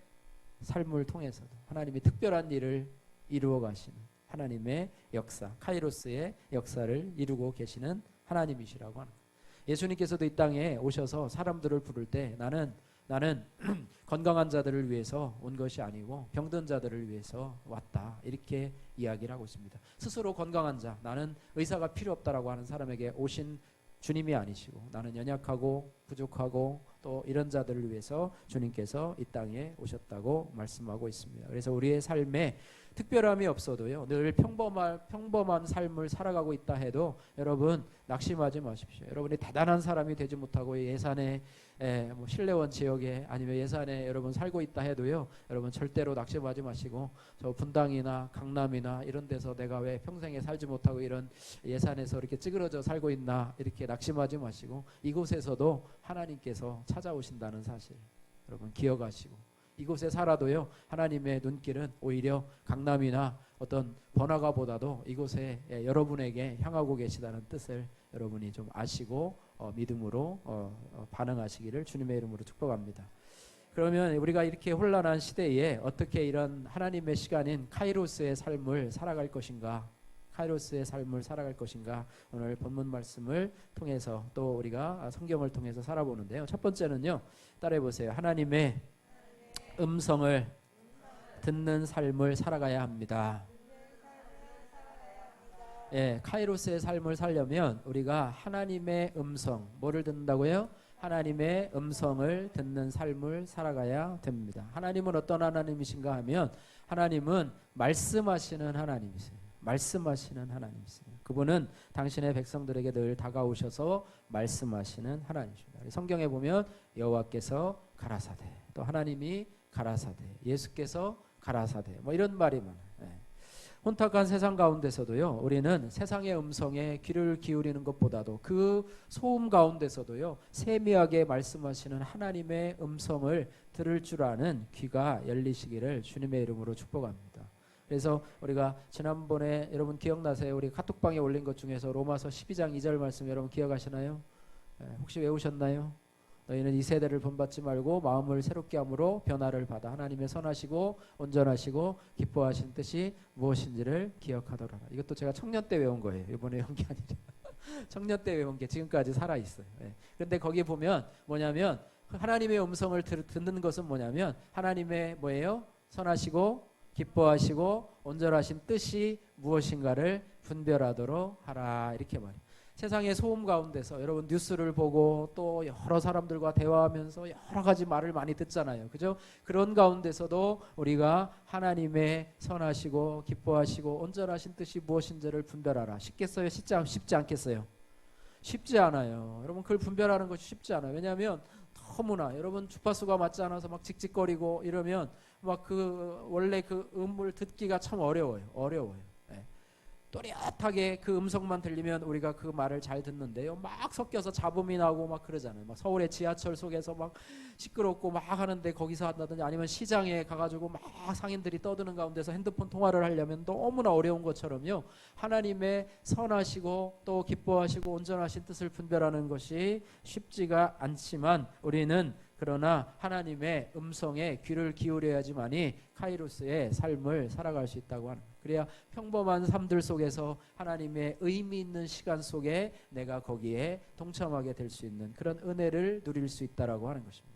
Speaker 1: 삶을 통해서도 하나님이 특별한 일을 이루어 가시는 하나님의 역사, 카이로스의 역사를 이루고 계시는 하나님이시라고 하는 거예요. 예수님께서도 이 땅에 오셔서 사람들을 부를 때 나는 건강한 자들을 위해서 온 것이 아니고 병든 자들을 위해서 왔다, 이렇게 이야기를 하고 있습니다. 스스로 건강한 자, 나는 의사가 필요 없다라고 하는 사람에게 오신 주님이 아니시고, 나는 연약하고 부족하고 또 이런 자들을 위해서 주님께서 이 땅에 오셨다고 말씀하고 있습니다. 그래서 우리의 삶에 특별함이 없어도요, 늘 평범한 삶을 살아가고 있다 해도 여러분 낙심하지 마십시오. 여러분이 대단한 사람이 되지 못하고 예산에 뭐 신례원 지역에 아니면 예산에 여러분 살고 있다 해도요, 여러분 절대로 낙심하지 마시고, 저 분당이나 강남이나 이런 데서 내가 왜 평생에 살지 못하고 이런 예산에서 이렇게 찌그러져 살고 있나, 이렇게 낙심하지 마시고 이곳에서도 하나님께서 찾아오신다는 사실 여러분 기억하시고, 이곳에 살아도요, 하나님의 눈길은 오히려 강남이나 어떤 번화가보다도 이곳에 여러분에게 향하고 계시다는 뜻을 여러분이 좀 아시고 믿음으로 반응하시기를 주님의 이름으로 축복합니다. 그러면 우리가 이렇게 혼란한 시대에 어떻게 이런 하나님의 시간인 카이로스의 삶을 살아갈 것인가, 오늘 본문 말씀을 통해서 또 우리가 성경을 통해서 살아보는데요. 첫 번째는요, 따라해 보세요. 하나님의 음성을 듣는 삶을 살아가야 합니다. 카이로스의 삶을 살려면 우리가 하나님의 음성, 뭐를 듣는다고요? 하나님의 음성을 듣는 삶을 살아가야 됩니다. 하나님은 어떤 하나님이신가 하면 하나님은 말씀하시는 하나님이세요. 말씀하시는 하나님이세요. 그분은 당신의 백성들에게 늘 다가오셔서 말씀하시는 하나님이십니다. 성경에 보면 여호와께서 가라사대, 또 하나님이 가라사대, 예수께서 가라사대, 뭐 이런 말이 많아요. 혼탁한 세상 가운데서도요, 우리는 세상의 음성에 귀를 기울이는 것보다도 그 소음 가운데서도요, 세미하게 말씀하시는 하나님의 음성을 들을 줄 아는 귀가 열리시기를 주님의 이름으로 축복합니다. 그래서 우리가 지난번에 여러분 기억나세요? 우리 카톡방에 올린 것 중에서 로마서 12장 2절 말씀 여러분 기억하시나요? 혹시 외우셨나요? 너희는 이 세대를 본받지 말고 마음을 새롭게 함으로 변화를 받아 하나님의 선하시고 온전하시고 기뻐하신 뜻이 무엇인지를 기억하더라. 이것도 제가 청년 때 외운 거예요. 이번에 외운 게 아니라 청년 때 외운 게 지금까지 살아있어요. 그런데 거기 보면 뭐냐면 하나님의 음성을 듣는 것은 뭐냐면 하나님의 뭐예요? 선하시고 기뻐하시고 온전하신 뜻이 무엇인가를 분별하도록 하라, 이렇게 말해요. 세상의 소음 가운데서 여러분 뉴스를 보고 또 여러 사람들과 대화하면서 여러 가지 말을 많이 듣잖아요. 그죠? 그런 가운데서도 우리가 하나님의 선하시고 기뻐하시고 온전하신 뜻이 무엇인지를 분별하라. 쉽겠어요? 쉽지 않겠어요? 쉽지 않아요. 여러분 그걸 분별하는 것이 쉽지 않아요. 왜냐하면 너무나 여러분 주파수가 맞지 않아서 막 직직거리고 이러면 막 그 원래 그 음을 듣기가 참 어려워요. 또렷하게 그 음성만 들리면 우리가 그 말을 잘 듣는데요, 막 섞여서 잡음이 나고 막 그러잖아요. 막 서울의 지하철 속에서 막 시끄럽고 막 하는데 거기서 한다든지 아니면 시장에 가가지고 막 상인들이 떠드는 가운데서 핸드폰 통화를 하려면 너무나 어려운 것처럼요, 하나님의 선하시고 또 기뻐하시고 온전하신 뜻을 분별하는 것이 쉽지가 않지만 우리는 그러나 하나님의 음성에 귀를 기울여야지만이 카이로스의 삶을 살아갈 수 있다고 하는 거예요. 그래야 평범한 삶들 속에서 하나님의 의미 있는 시간 속에 내가 거기에 동참하게 될 수 있는 그런 은혜를 누릴 수 있다라고 하는 것입니다.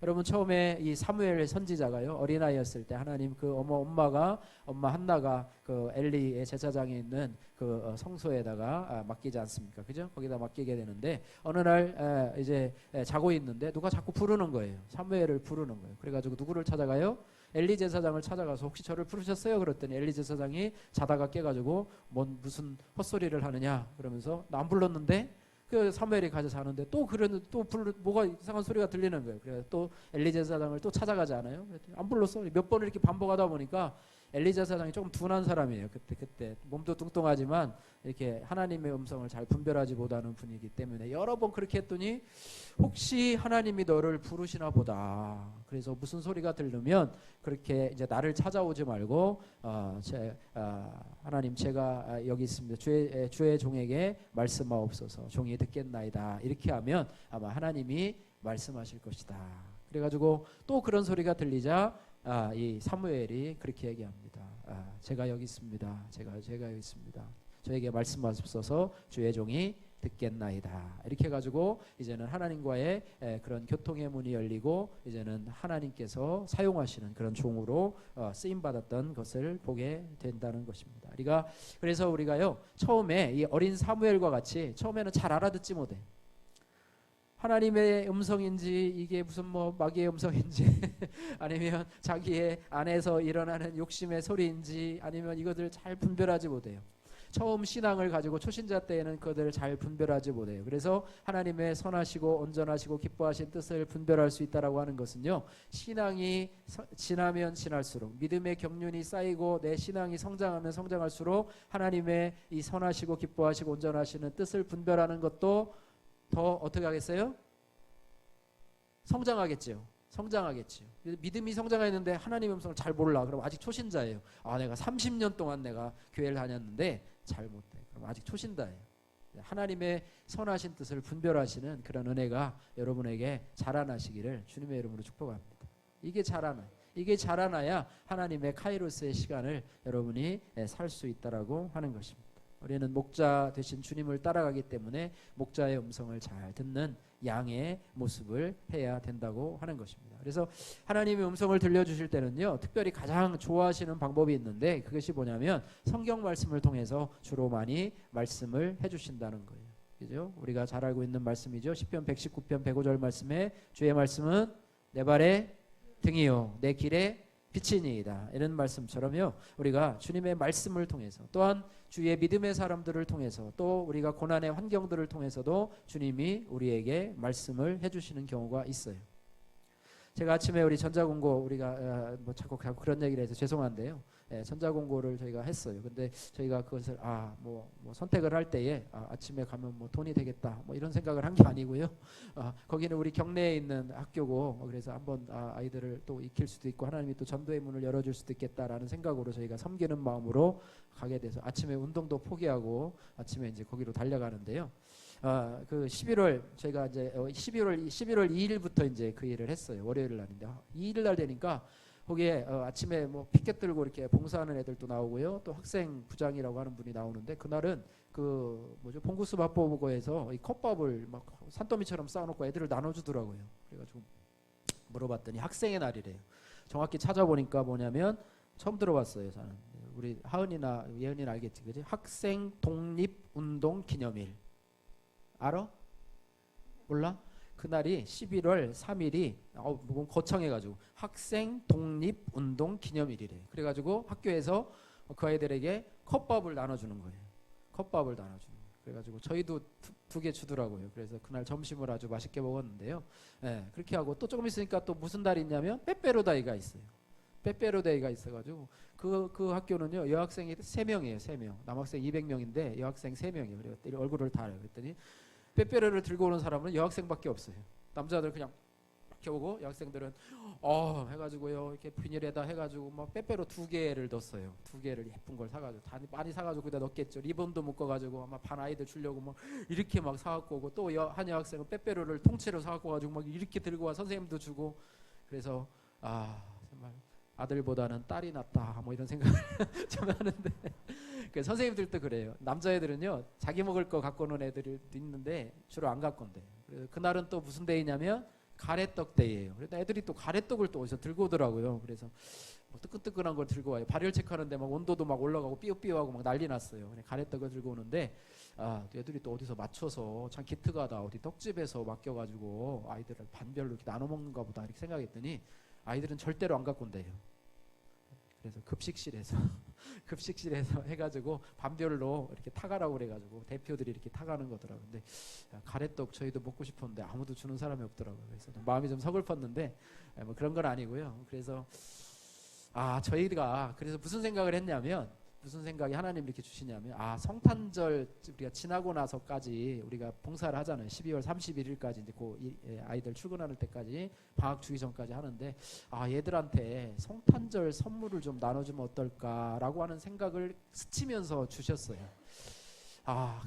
Speaker 1: 여러분 처음에 이 사무엘 선지자가요, 어린아이였을 때 하나님 그 엄마 한나가 그 엘리의 제사장에 있는 그 성소에다가 맡기지 않습니까? 그죠? 거기다 맡기게 되는데 어느 날 이제 자고 있는데 누가 자꾸 부르는 거예요. 사무엘을 부르는 거예요. 그래가지고 누구를 찾아가요? 엘리 제사장을 찾아가서 혹시 저를 부르셨어요? 그랬더니 엘리 제사장이 자다가 깨가지고 무슨 헛소리를 하느냐 그러면서 나 안 불렀는데, 그 사무엘이 가서 자는데 또 뭐가 이상한 소리가 들리는 거예요. 그래서 또 엘리 제사장을 또 찾아가지 않아요? 안 불렀어. 몇 번을 이렇게 반복하다 보니까 엘리 제사장이 조금 둔한 사람이에요. 그때 몸도 뚱뚱하지만 이렇게 하나님의 음성을 잘 분별하지 못하는 분이기 때문에 여러 번 그렇게 했더니 혹시 하나님이 너를 부르시나 보다. 그래서 무슨 소리가 들리면 그렇게 이제 나를 찾아오지 말고 하나님 제가 여기 있습니다. 주의 종에게 말씀하옵소서. 종이 듣겠나이다. 이렇게 하면 아마 하나님이 말씀하실 것이다. 그래가지고 또 그런 소리가 들리자 이 사무엘이 그렇게 얘기합니다. 제가 여기 있습니다. 제가 여기 있습니다. 저에게 말씀하옵소서. 주의 종이 듣겠나이다. 이렇게 해가지고 이제는 하나님과의 그런 교통의 문이 열리고 이제는 하나님께서 사용하시는 그런 종으로 쓰임 받았던 것을 보게 된다는 것입니다. 그래서 우리가요 처음에 이 어린 사무엘과 같이 처음에는 잘 알아듣지 못해. 하나님의 음성인지 이게 무슨 뭐 마귀의 음성인지 아니면 자기의 안에서 일어나는 욕심의 소리인지 아니면 이것을 잘 분별하지 못해요. 처음 신앙을 가지고 초신자 때에는 그것을 잘 분별하지 못해요. 그래서 하나님의 선하시고 온전하시고 기뻐하신 뜻을 분별할 수 있다라고 하는 것은요, 신앙이 지나면 지날수록 믿음의 경륜이 쌓이고 내 신앙이 성장하면 성장할수록 하나님의 이 선하시고 기뻐하시고 온전하시는 뜻을 분별하는 것도 더 어떻게 하겠어요? 성장하겠죠. 믿음이 성장했는데 하나님의 음성을 잘 몰라. 그럼 아직 초신자예요. 내가 30년 동안 내가 교회를 다녔는데 잘 못해. 그럼 아직 초신자예요. 하나님의 선하신 뜻을 분별하시는 그런 은혜가 여러분에게 자라나시기를 주님의 이름으로 축복합니다. 이게 자라나야 하나님의 카이로스의 시간을 여러분이 살 수 있다라고 하는 것입니다. 우리는 목자 되신 주님을 따라가기 때문에 목자의 음성을 잘 듣는 양의 모습을 해야 된다고 하는 것입니다. 그래서 하나님의 음성을 들려주실 때는요, 특별히 가장 좋아하시는 방법이 있는데 그것이 뭐냐면 성경 말씀을 통해서 주로 많이 말씀을 해주신다는 거예요. 그죠? 우리가 잘 알고 있는 말씀이죠. 시편 119편 105절 말씀에 주의 말씀은 내 발의 등이요 내 길의 빛이니이다. 이런 말씀처럼요. 우리가 주님의 말씀을 통해서 또한 주의 믿음의 사람들을 통해서 또 우리가 고난의 환경들을 통해서도 주님이 우리에게 말씀을 해주시는 경우가 있어요. 제가 아침에 우리 전자공고 우리가 뭐 자꾸 그런 얘기를 해서 죄송한데요. 전자공고를 저희가 했어요. 근데 저희가 그것을 뭐 선택을 할 때에 아침에 가면 뭐 돈이 되겠다 뭐 이런 생각을 한 게 아니고요. 거기는 우리 경내에 있는 학교고 그래서 한번 아이들을 또 익힐 수도 있고 하나님이 또 전도의 문을 열어줄 수도 있겠다라는 생각으로 저희가 섬기는 마음으로 가게 돼서 아침에 운동도 포기하고 아침에 이제 거기로 달려가는데요. 그 11월 저희가 이제 11월 2일부터 이제 그 일을 했어요. 월요일 날인데 2일 날 되니까 거기에 아침에 뭐 피켓 들고 이렇게 봉사하는 애들도 나오고요. 또 학생 부장이라고 하는 분이 나오는데 그날은 그 뭐죠 봉구수 밥보고에서 이 컵밥을 막 산더미처럼 쌓아놓고 애들을 나눠주더라고요. 그래가지고 물어봤더니 학생의 날이래요. 정확히 찾아보니까 뭐냐면 처음 들어봤어요. 저는 우리 하은이나 예은이는 알겠지, 그지? 학생 독립운동 기념일. 알아? 몰라? 그날이 11월 3일이 뭐 거창해가지고 학생 독립운동 기념일이래. 그래가지고 학교에서 그 아이들에게 컵밥을 나눠주는 거예요. 컵밥을 나눠주는 거예요. 그래가지고 저희도 두 개 주더라고요. 그래서 그날 점심을 아주 맛있게 먹었는데요. 그렇게 하고 또 조금 있으니까 또 무슨 날이 있냐면 빼빼로데이가 있어요. 빼빼로데이가 있어가지고 그 학교는요 여학생이 3명이에요. 3명. 남학생 200명인데 여학생 3명이에요. 그래서 얼굴을 다 알아요. 그랬더니 빼빼로를 들고 오는 사람은 여학생밖에 없어요. 남자들 그냥 이렇게 오고 여학생들은 해가지고요 이렇게 비닐에다 해가지고 막 빼빼로 2개를 넣었어요. 2개를 예쁜 걸 사가지고 많이 사가지고 거기다 넣겠죠. 리본도 묶어가지고 아마 반 아이들 주려고 막 이렇게 막 사갖고 오고 또 한 여학생은 빼빼로를 통째로 사갖고 가지고 막 이렇게 들고 와 선생님도 주고 그래서 정말 아들보다는 딸이 낫다 뭐 이런 생각을 좀 하는데 그 선생님들도 그래요. 남자애들은요 자기 먹을 거 갖고 오는 애들이 있는데 주로 안 갖고 온대. 그래서 그날은 또 무슨 데이냐면 가래떡 데이예요. 그래서 애들이 또 가래떡을 또 어디서 들고 오더라고요. 그래서 뭐 뜨끈뜨끈한 걸 들고 와요. 발열 체크하는데 막 온도도 막 올라가고 삐요삐요하고 막 난리 났어요. 가래떡을 들고 오는데 애들이 또 어디서 맞춰서 참 기특하다 어디 떡집에서 맡겨가지고 아이들을 반별로 이렇게 나눠 먹는가 보다 이렇게 생각했더니 아이들은 절대로 안 갖고 온대요. 그래서 급식실에서 해가지고 반별로 이렇게 타가라고 그래가지고 대표들이 이렇게 타가는 거더라고요. 근데 가래떡 저희도 먹고 싶었는데 아무도 주는 사람이 없더라고요. 그래서 마음이 좀 서글펐는데 뭐 그런 건 아니고요. 그래서 저희가 그래서 무슨 생각을 했냐면 무슨 생각이 하나님 이렇게 주시냐면 성탄절 우리가 지나고 나서까지 우리가 봉사를 하잖아요. 12월 31일까지 이제 아이들 출근하는 때까지 방학 주기 전까지 하는데 얘들한테 성탄절 선물을 좀 나눠주면 어떨까라고 하는 생각을 스치면서 주셨어요.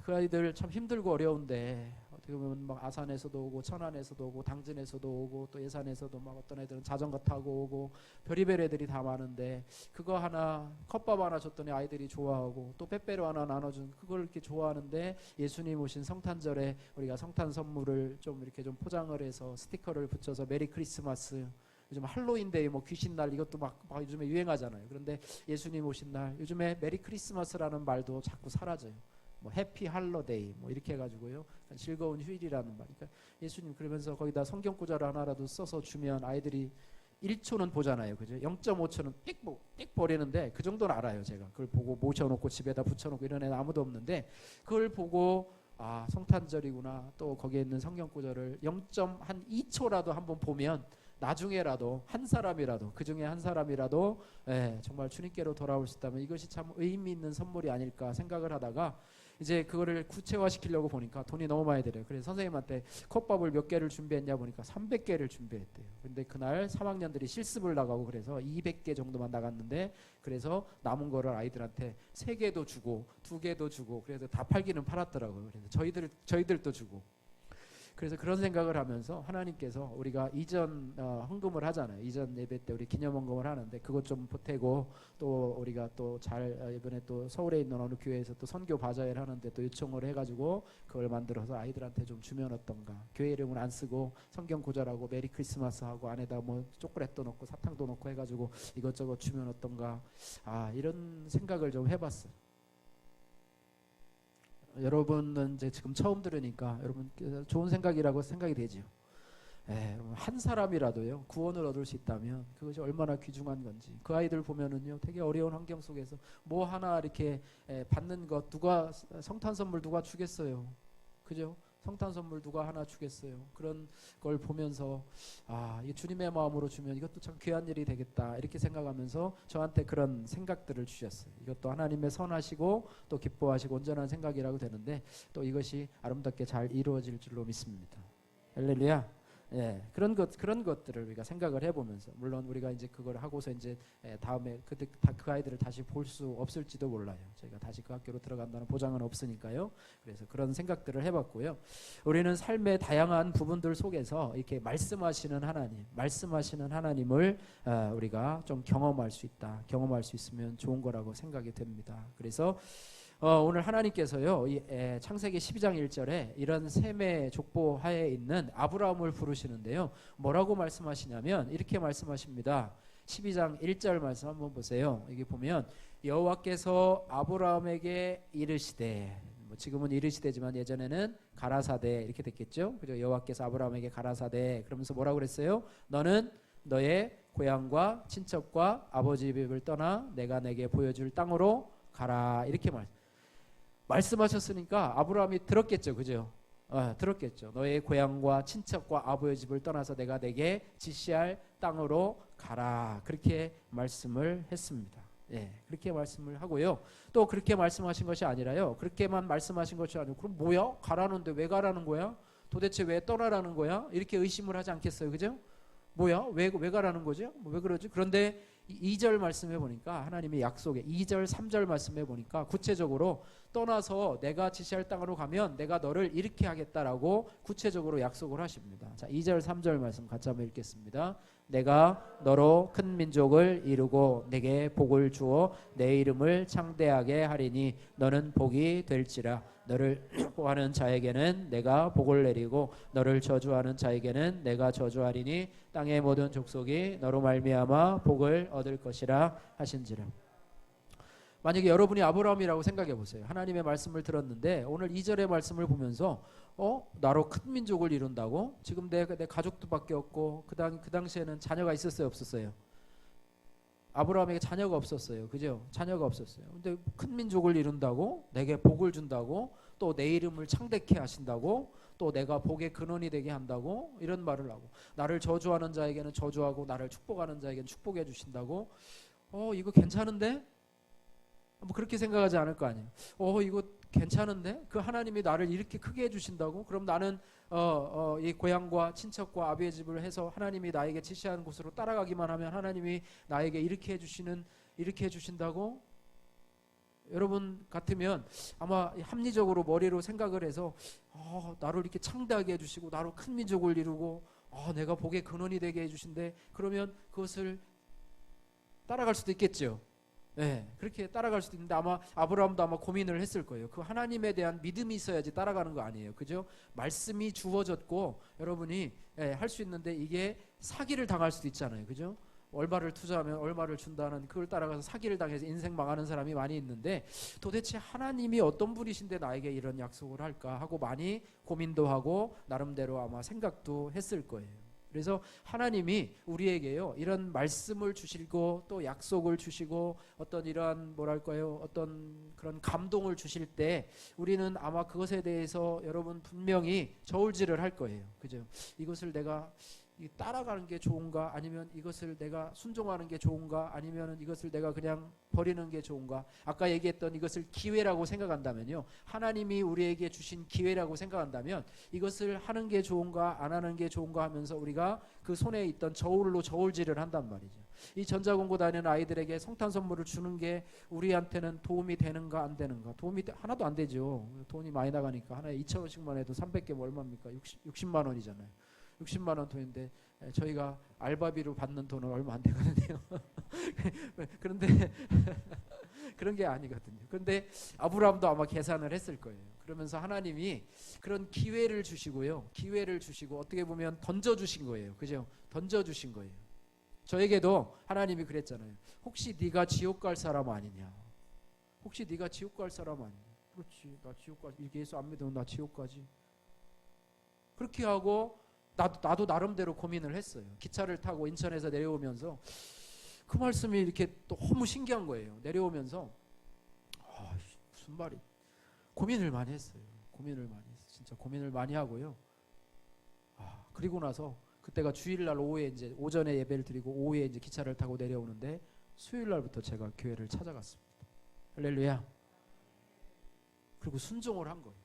Speaker 1: 그 아이들 참 힘들고 어려운데 어떻게 보면 막 아산에서도 오고 천안에서도 오고 당진에서도 오고 또 예산에서도 막 어떤 애들은 자전거 타고 오고 별의별 애들이 다 많은데 그거 하나 컵밥 하나 줬더니 아이들이 좋아하고 또 빼빼로 하나 나눠준 그걸 이렇게 좋아하는데 예수님 오신 성탄절에 우리가 성탄 선물을 좀 이렇게 좀 포장을 해서 스티커를 붙여서 메리 크리스마스 요즘 할로윈데이 뭐 귀신날 이것도 막 요즘에 유행하잖아요. 그런데 예수님 오신 날 요즘에 메리 크리스마스라는 말도 자꾸 사라져요. 뭐 해피 할로데이 뭐 이렇게 해가지고요 즐거운 휴일이라는 말. 그러니까 예수님 그러면서 거기다 성경 구절 하나라도 써서 주면 아이들이 1초는 보잖아요, 그죠? 0.5초는 삑 버리는데 그 정도는 알아요. 제가 그걸 보고 모셔놓고 집에다 붙여놓고 이런 애는 아무도 없는데 그걸 보고 성탄절이구나 또 거기에 있는 성경 구절을 0.2초라도 한번 보면 나중에라도 한 사람이라도 그 중에 한 사람이라도 정말 주님께로 돌아올 수 있다면 이것이 참 의미 있는 선물이 아닐까 생각을 하다가 이제 그거를 구체화시키려고 보니까 돈이 너무 많이 들어요. 그래서 선생님한테 컵밥을 몇 개를 준비했냐 보니까 300개를 준비했대요. 근데 그날 3학년들이 실습을 나가고 그래서 200개 정도만 나갔는데 그래서 남은 거를 아이들한테 3개도 주고 2개도 주고 그래서 다 팔기는 팔았더라고요. 그래서 저희들도 주고 그래서 그런 생각을 하면서 하나님께서 우리가 이전 헌금을 하잖아요. 이전 예배 때 우리 기념 헌금을 하는데 그것 좀 보태고 또 우리가 또 잘 이번에 또 서울에 있는 어느 교회에서 또 선교 바자회를 하는데 또 요청을 해가지고 그걸 만들어서 아이들한테 좀 주면 어떤가. 교회 이름은 안 쓰고 성경 구절하고 메리 크리스마스 하고 안에다 뭐 초콜릿도 넣고 사탕도 넣고 해가지고 이것저것 주면 어떤가. 이런 생각을 좀 해봤어요. 여러분은 이제 지금 처음 들으니까 여러분 좋은 생각이라고 생각이 되죠. 한 사람이라도요 구원을 얻을 수 있다면 그것이 얼마나 귀중한 건지. 그 아이들 보면은요 되게 어려운 환경 속에서 뭐 하나 이렇게 받는 것, 누가 성탄 선물 누가 주겠어요, 그죠? 성탄 선물 누가 하나 주겠어요. 그런 걸 보면서 이 주님의 마음으로 주면 이것도 참 귀한 일이 되겠다 이렇게 생각하면서 저한테 그런 생각들을 주셨어요. 이것도 하나님의 선하시고 또 기뻐하시고 온전한 생각이라고 되는데 또 이것이 아름답게 잘 이루어질 줄로 믿습니다. 할렐루야. 그런 것들을 우리가 생각을 해보면서, 물론 우리가 이제 그걸 하고서 이제 다음에 그 아이들을 다시 볼 수 없을지도 몰라요. 저희가 다시 그 학교로 들어간다는 보장은 없으니까요. 그래서 그런 생각들을 해봤고요. 우리는 삶의 다양한 부분들 속에서 이렇게 말씀하시는 하나님을 우리가 좀 경험할 수 있다. 경험할 수 있으면 좋은 거라고 생각이 됩니다. 그래서 오늘 하나님께서요 창세기 12장 1절에 이런 셈의 족보 하에 있는 아브라함을 부르시는데요, 뭐라고 말씀하시냐면 이렇게 말씀하십니다. 12장 1절 말씀 한번 보세요. 여기 보면 여호와께서 아브라함에게 이르시되, 지금은 이르시되지만 예전에는 가라사대 이렇게 됐겠죠, 그죠? 여호와께서 아브라함에게 가라사대 그러면서 뭐라고 그랬어요? 너는 너의 고향과 친척과 아버지 집을 떠나 내가 내게 보여줄 땅으로 가라 이렇게 말씀하셨으니까 아브라함이 들었겠죠, 그죠? 들었겠죠. 너의 고향과 친척과 아버지 집을 떠나서 내가 내게 지시할 땅으로 가라 그렇게 말씀을 했습니다. 그렇게 말씀을 하고요. 또 그렇게 말씀하신 것이 아니라요, 그렇게만 말씀하신 것이 아니고 그럼 뭐야? 가라는데 왜 가라는 거야? 도대체 왜 떠나라는 거야? 이렇게 의심을 하지 않겠어요, 그죠? 뭐야? 왜 가라는 거죠? 왜 그러지? 그런데 2절 말씀해 보니까 하나님의 약속에 2절 3절 말씀해 보니까 구체적으로 떠나서 내가 지시할 땅으로 가면 내가 너를 이렇게 하겠다라고 구체적으로 약속을 하십니다. 자, 2절 3절 말씀 같이 한번 읽겠습니다. 내가 너로 큰 민족을 이루고 내게 복을 주어 내 이름을 창대하게 하리니 너는 복이 될지라. 너를 축복하는 자에게는 내가 복을 내리고 너를 저주하는 자에게는 내가 저주하리니 땅의 모든 족속이 너로 말미암아 복을 얻을 것이라 하신지라. 만약에 여러분이 아브라함이라고 생각해 보세요. 하나님의 말씀을 들었는데 오늘 2절의 말씀을 보면서 나로 큰 민족을 이룬다고? 지금 내 가족도밖에 없고 그 당시에는 자녀가 있었어요, 없었어요? 아브라함에게 자녀가 없었어요, 그죠? 자녀가 없었어요. 근데 큰 민족을 이룬다고? 내게 복을 준다고? 또 내 이름을 창대케 하신다고? 또 내가 복의 근원이 되게 한다고? 이런 말을 하고, 나를 저주하는 자에게는 저주하고 나를 축복하는 자에게는 축복해 주신다고? 이거 괜찮은데? 뭐 그렇게 생각하지 않을 거 아니에요. 이거 괜찮은데? 그 하나님이 나를 이렇게 크게 해주신다고? 그럼 나는 이 고향과 친척과 아비의 집을 해서 하나님이 나에게 지시하는 곳으로 따라가기만 하면 하나님이 나에게 이렇게 해주신다고? 여러분 같으면 아마 합리적으로 머리로 생각을 해서 나를 이렇게 창대하게 해주시고 나로 큰 민족을 이루고 내가 복의 근원이 되게 해주신대. 그러면 그것을 따라갈 수도 있겠죠. 그렇게 따라갈 수도 있는데 아마 아브라함도 아마 고민을 했을 거예요. 그 하나님에 대한 믿음이 있어야지 따라가는 거 아니에요, 그죠? 말씀이 주어졌고 여러분이 할 수 있는데 이게 사기를 당할 수도 있잖아요, 그죠? 얼마를 투자하면 얼마를 준다는 그걸 따라가서 사기를 당해서 인생 망하는 사람이 많이 있는데, 도대체 하나님이 어떤 분이신데 나에게 이런 약속을 할까 하고 많이 고민도 하고 나름대로 아마 생각도 했을 거예요. 그래서 하나님이 우리에게요 이런 말씀을 주시고 또 약속을 주시고 어떤 이러한 뭐랄까요 어떤 그런 감동을 주실 때 우리는 아마 그것에 대해서 여러분 분명히 저울질을 할 거예요, 그죠? 이것을 내가 따라가는 게 좋은가, 아니면 이것을 내가 순종하는 게 좋은가, 아니면 이것을 내가 그냥 버리는 게 좋은가. 아까 얘기했던 이것을 기회라고 생각한다면요, 하나님이 우리에게 주신 기회라고 생각한다면 이것을 하는 게 좋은가 안 하는 게 좋은가 하면서 우리가 그 손에 있던 저울로 저울질을 한단 말이죠. 이 전자공고 다니는 아이들에게 성탄 선물을 주는 게 우리한테는 도움이 되는가 안 되는가? 도움이 하나도 안 되죠. 돈이 많이 나가니까. 하나에 2,000원씩만 해도 300개면 얼마입니까? 60만 원이잖아요. 60만 원 돈인데 저희가 알바비로 받는 돈은 얼마 안 되거든요. 그런데 그런 게 아니거든요. 그런데 아브라함도 아마 계산을 했을 거예요. 그러면서 하나님이 그런 기회를 주시고요, 기회를 주시고 어떻게 보면 던져주신 거예요, 그죠? 던져주신 거예요. 저에게도 하나님이 그랬잖아요. 혹시 네가 지옥 갈 사람 아니냐? 혹시 네가 지옥 갈 사람 아니냐? 그렇지, 나 지옥 가지. 이게 예수 안 믿으면 나 지옥 가지. 그렇게 하고 나도 나름대로 고민을 했어요. 기차를 타고 인천에서 내려오면서 그 말씀이 이렇게 너무 신기한 거예요. 내려오면서 무슨 말이, 고민을 많이 했어요. 진짜 고민을 많이 하고요. 그리고 나서 그때가 주일날 오후에 이제 오전에 예배를 드리고 오후에 이제 기차를 타고 내려오는데 수요일날부터 제가 교회를 찾아갔습니다. 할렐루야. 그리고 순종을 한 거예요.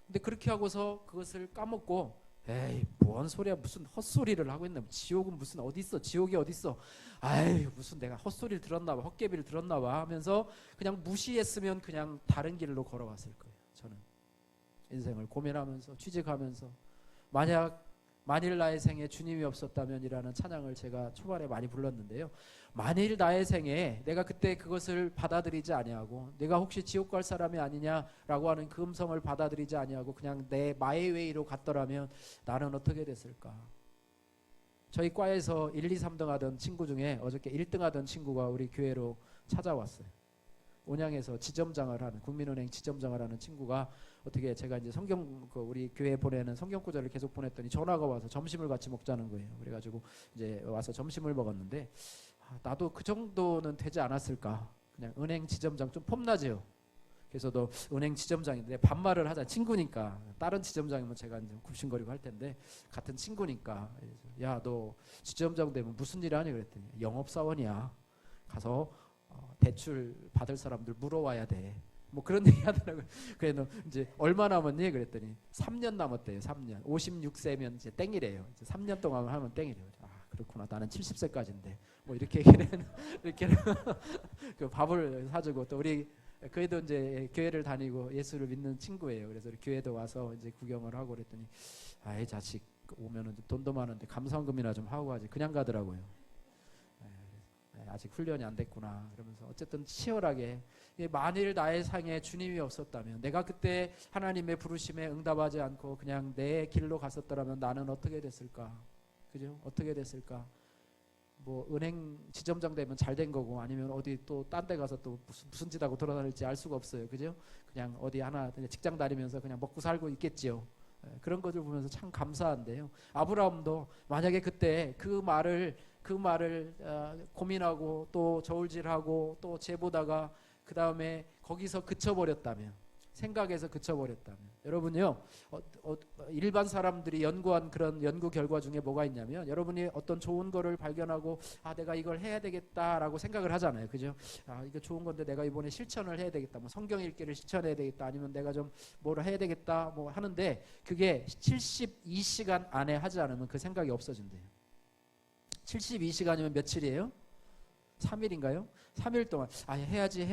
Speaker 1: 근데 그렇게 하고서 그것을 까먹고 에이 뭔 소리야, 무슨 헛소리를 하고 있나, 지옥은 무슨 어디 있어, 지옥이 어디 있어, 아이 무슨 내가 헛소리를 들었나 봐, 헛개비를 들었나 봐 하면서 그냥 무시했으면 그냥 다른 길로 걸어갔을 거예요. 저는 인생을 고민하면서 취직하면서 만일 나의 생에 주님이 없었다면이라는 찬양을 제가 초반에 많이 불렀는데요. 만일 나의 생에 내가 그때 그것을 받아들이지 아니하고 내가 혹시 지옥 갈 사람이 아니냐라고 하는 그 음성을 받아들이지 아니하고 그냥 내 마이웨이로 갔더라면 나는 어떻게 됐을까. 저희 과에서 1, 2, 3등 하던 친구 중에 어저께 1등 하던 친구가 우리 교회로 찾아왔어요. 온양에서 지점장을 하는, 국민은행 지점장을 하는 친구가 어떻게 제가 이제 우리 교회에 보내는 성경 구절을 계속 보냈더니 전화가 와서 점심을 같이 먹자는 거예요. 그래가지고 이제 와서 점심을 먹었는데 나도 그 정도는 되지 않았을까. 그냥 은행 지점장 좀 폼나죠. 그래서 너 은행 지점장인데 반말을 하자. 친구니까. 다른 지점장이면 제가 이제 굽신거리고 할 텐데 같은 친구니까. 야, 너 지점장 되면 무슨 일 하니? 그랬더니 영업사원이야. 가서 대출 받을 사람들 물어와야 돼. 뭐 그런 얘기 하더라고요. 그래 너 이제 얼마 남았니? 그랬더니 3년 남았대요. 3년. 56세면 이제 땡이래요. 이제 3년 동안 하면 땡이래요. 그렇구나. 나는 70세까지인데. 뭐 이렇게 얘기를 이렇게 그 밥을 사주고 또 우리 그애도 이제 교회를 다니고 예수를 믿는 친구예요. 그래서 우리 교회도 와서 이제 구경을 하고 그랬더니 이 자식 오면은 돈도 많은데 감사원금이나 좀 하고 가지. 그냥 가더라고요. 아직 훈련이 안 됐구나. 그러면서 어쨌든 치열하게 만일 나의 상에 주님이 없었다면, 내가 그때 하나님의 부르심에 응답하지 않고 그냥 내 길로 갔었더라면 나는 어떻게 됐을까? 그죠? 어떻게 됐을까? 뭐 은행 지점장 되면 잘 된 거고 아니면 어디 또 딴 데 가서 또 무슨 짓 하고 돌아다닐지 알 수가 없어요. 그죠? 그냥 어디 하나 직장 다니면서 그냥 먹고 살고 있겠지요. 그런 것을 보면서 참 감사한데요. 아브라함도 만약에 그때 그 말을 고민하고 또 저울질하고 또 재보다가 그 다음에 거기서 그쳐버렸다면, 생각에서 그쳐버렸다면, 여러분요 일반 사람들이 연구한 그런 연구 결과 중에 뭐가 있냐면, 여러분이 어떤 좋은 거를 발견하고 내가 이걸 해야 되겠다라고 생각을 하잖아요. 그죠? 이거 좋은 건데 내가 이번에 실천을 해야 되겠다. 뭐 성경 읽기를 실천해야 되겠다. 아니면 내가 좀 뭐를 해야 되겠다. 뭐 하는데 그게 72시간 안에 하지 않으면 그 생각이 없어진대요. 72시간이면 며칠이에요? 3일인가요? 3일 동안 해야지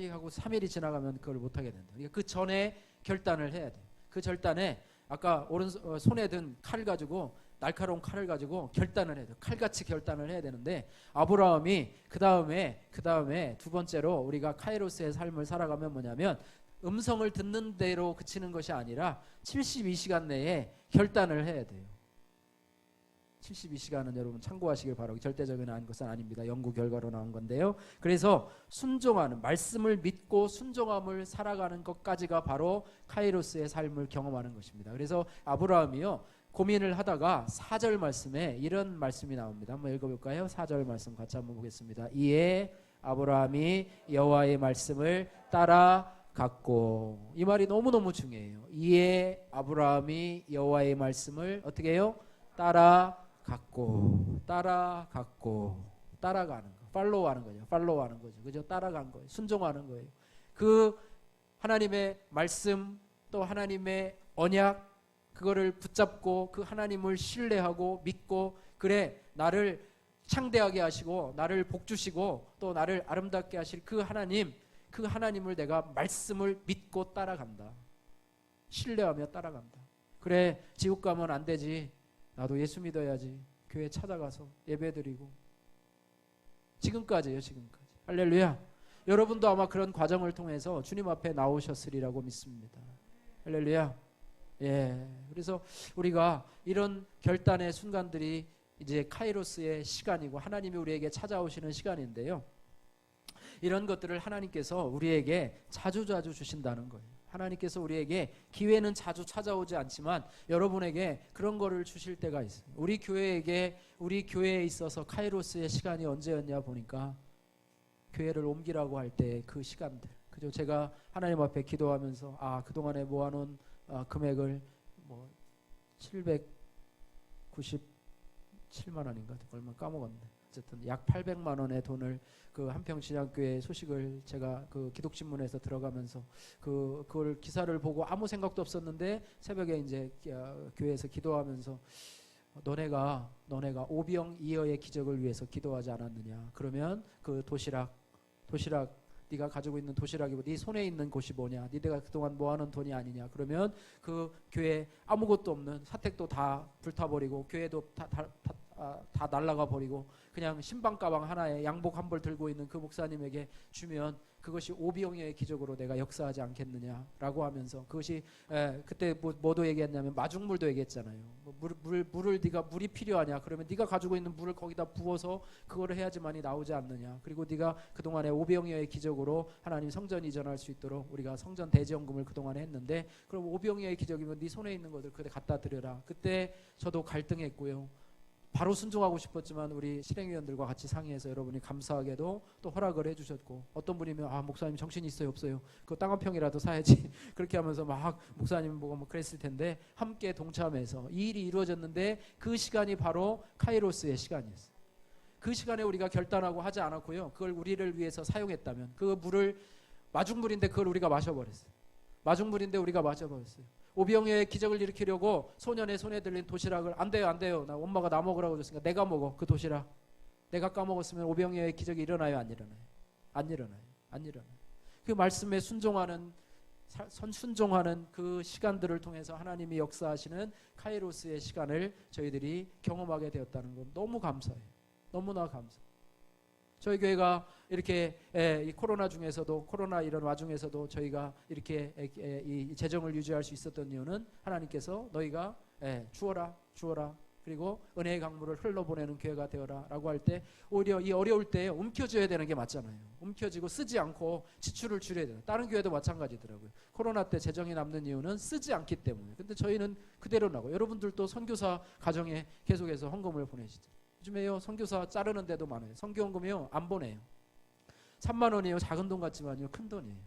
Speaker 1: 하고 3일이 지나가면 그걸 못하게 된다. 그러니까 그 전에 결단을 해야 돼요. 그 결단에 아까 손에 든 칼 가지고, 날카로운 칼을 가지고 결단을 해야 돼요. 칼같이 결단을 해야 되는데, 아브라함이 그 다음에 두 번째로 우리가 카이로스의 삶을 살아가면 뭐냐면, 음성을 듣는 대로 그치는 것이 아니라 72시간 내에 결단을 해야 돼요. 72시간은 여러분 참고하시길 바라고, 절대적인 것은 아닙니다. 연구 결과로 나온 건데요. 그래서 순종하는, 말씀을 믿고 순종함을 살아가는 것까지가 바로 카이로스의 삶을 경험하는 것입니다. 그래서 아브라함이요 고민을 하다가 4절 말씀에 이런 말씀이 나옵니다. 한번 읽어볼까요? 4절 말씀 같이 한번 보겠습니다. 이에 아브라함이 여호와의 말씀을 따라갔고, 이 말이 너무너무 중요해요. 이에 아브라함이 여호와의 말씀을 어떻게 해요? 따라가는 거, 팔로우하는 거죠. 팔로우하는 거죠. 그죠? 따라간 거예요. 순종하는 거예요. 그 하나님의 말씀, 또 하나님의 언약, 그거를 붙잡고 그 하나님을 신뢰하고 믿고, 그래 나를 창대하게 하시고 나를 복주시고 또 나를 아름답게 하실 그 하나님을 내가 말씀을 믿고 따라간다. 신뢰하며 따라간다. 그래 지옥 가면 안 되지. 나도 예수 믿어야지. 교회 찾아가서 예배드리고. 지금까지요. 지금까지. 할렐루야. 여러분도 아마 그런 과정을 통해서 주님 앞에 나오셨으리라고 믿습니다. 할렐루야. 예. 그래서 우리가 이런 결단의 순간들이 이제 카이로스의 시간이고 하나님이 우리에게 찾아오시는 시간인데요. 이런 것들을 하나님께서 우리에게 자주자주 주신다는 거예요. 하나님께서 우리에게 기회는 자주 찾아오지 않지만 여러분에게 그런 거를 주실 때가 있어요. 우리 교회에 있어서 카이로스의 시간이 언제였냐 보니까 교회를 옮기라고 할 때 그 시간들. 그죠? 제가 하나님 앞에 기도하면서 그동안에 모아놓은 금액을 뭐 797만 원인가 얼마 까먹었네. 어쨌든 약 800만 원의 돈을 그 한평신약교회 소식을 제가 그 기독신문에서 들어가면서 그걸 기사를 보고 아무 생각도 없었는데 새벽에 이제 교회에서 기도하면서 너네가 오병이어의 기적을 위해서 기도하지 않았느냐. 그러면 그 도시락 네가 가지고 있는 도시락이고 네 손에 있는 곳이 뭐냐. 네가 그동안 모아놓은 돈이 아니냐. 그러면 그 교회 아무것도 없는 사택도 다 불타버리고 교회도 다 날아가 버리고 그냥 신방 가방 하나에 양복 한 벌 들고 있는 그 목사님에게 주면 그것이 오병이어의 기적으로 내가 역사하지 않겠느냐라고 하면서 그것이 그때 뭐도 얘기했냐면 마중물도 얘기했잖아요. 물을 네가 물이 필요하냐? 그러면 네가 가지고 있는 물을 거기다 부어서 그거를 해야지만이 나오지 않느냐? 그리고 네가 그동안에 오병이어의 기적으로 하나님 성전 이전할 수 있도록 우리가 성전 대지원금을 그동안에 했는데 그럼 오병이어의 기적이면 네 손에 있는 것들 그때 갖다 드려라. 그때 저도 갈등했고요. 바로 순종하고 싶었지만 우리 실행위원들과 같이 상의해서 여러분이 감사하게도 또 허락을 해주셨고 어떤 분이면 목사님 정신이 있어요 없어요? 그 땅 한 평이라도 사야지 그렇게 하면서 막 목사님 보고 뭐 그랬을 텐데 함께 동참해서 이 일이 이루어졌는데 그 시간이 바로 카이로스의 시간이었어요. 그 시간에 우리가 결단하고 하지 않았고요. 그걸 우리를 위해서 사용했다면 그 물을 마중물인데 그걸 우리가 마셔버렸어요. 마중물인데 우리가 마셔버렸어요. 오병이어의 기적을 일으키려고 소년의 손에 들린 도시락을 안 돼요. 나 엄마가 나 먹으라고 줬으니까 내가 먹어. 그 도시락. 내가 까먹었으면 오병이어의 기적이 일어나요? 안 일어나요? 안 일어나요. 그 말씀에 순종하는 그 시간들을 통해서 하나님이 역사하시는 카이로스의 시간을 저희들이 경험하게 되었다는 건 너무 감사해요. 너무나 감사해요. 저희 교회가 이렇게 이 코로나 이런 와중에서도 저희가 이렇게 이 재정을 유지할 수 있었던 이유는 하나님께서 너희가 주어라 그리고 은혜의 강물을 흘러보내는 교회가 되어라 라고 할 때 오히려 이 어려울 때 움켜줘야 되는 게 맞잖아요. 움켜쥐고 쓰지 않고 지출을 줄여야 돼요. 다른 교회도 마찬가지더라고요. 코로나 때 재정이 남는 이유는 쓰지 않기 때문에. 근데 저희는 그대로 나고 여러분들도 선교사 가정에 계속해서 헌금을 보내시죠. 요즘에요 선교사 자르는 데도 많아요. 선교헌금이요 안 보내요. 3만 원이에요. 작은 돈 같지만요 큰 돈이에요.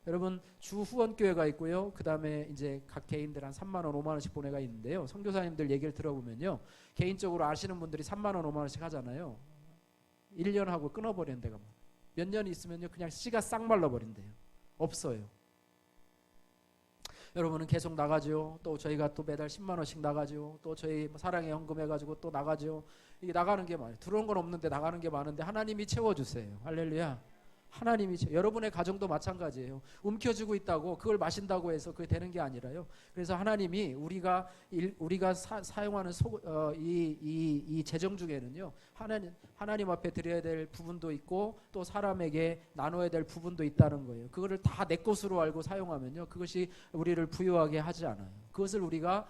Speaker 1: 여러분 주 후원교회가 있고요. 그 다음에 이제 각 개인들 한 3만 원 5만 원씩 보내가 있는데요. 선교사님들 얘기를 들어보면요 개인적으로 아시는 분들이 3만 원 5만 원씩 하잖아요. 1년 하고 끊어버리는 데가 몇 년이 있으면요 그냥 씨가 싹 말라버린대요. 없어요. 여러분은 계속 나가죠. 또 저희가 또 매달 10만 원씩 나가죠. 또 저희 사랑의 헌금 해가지고 또 나가죠. 이게 나가는 게 많아요. 들어온 건 없는데 나가는 게 많은데 하나님이 채워주세요. 할렐루야. 여러분의 가정도 마찬가지예요. 움켜쥐고 있다고 그걸 마신다고 해서 그게 되는 게 아니라요. 그래서 하나님이 우리가 사용하는 이 재정 중에는요 하나님 앞에 드려야 될 부분도 있고 또 사람에게 나눠야 될 부분도 있다는 거예요. 그거를 다 내 것으로 알고 사용하면요 그것이 우리를 부유하게 하지 않아요. 그것을 우리가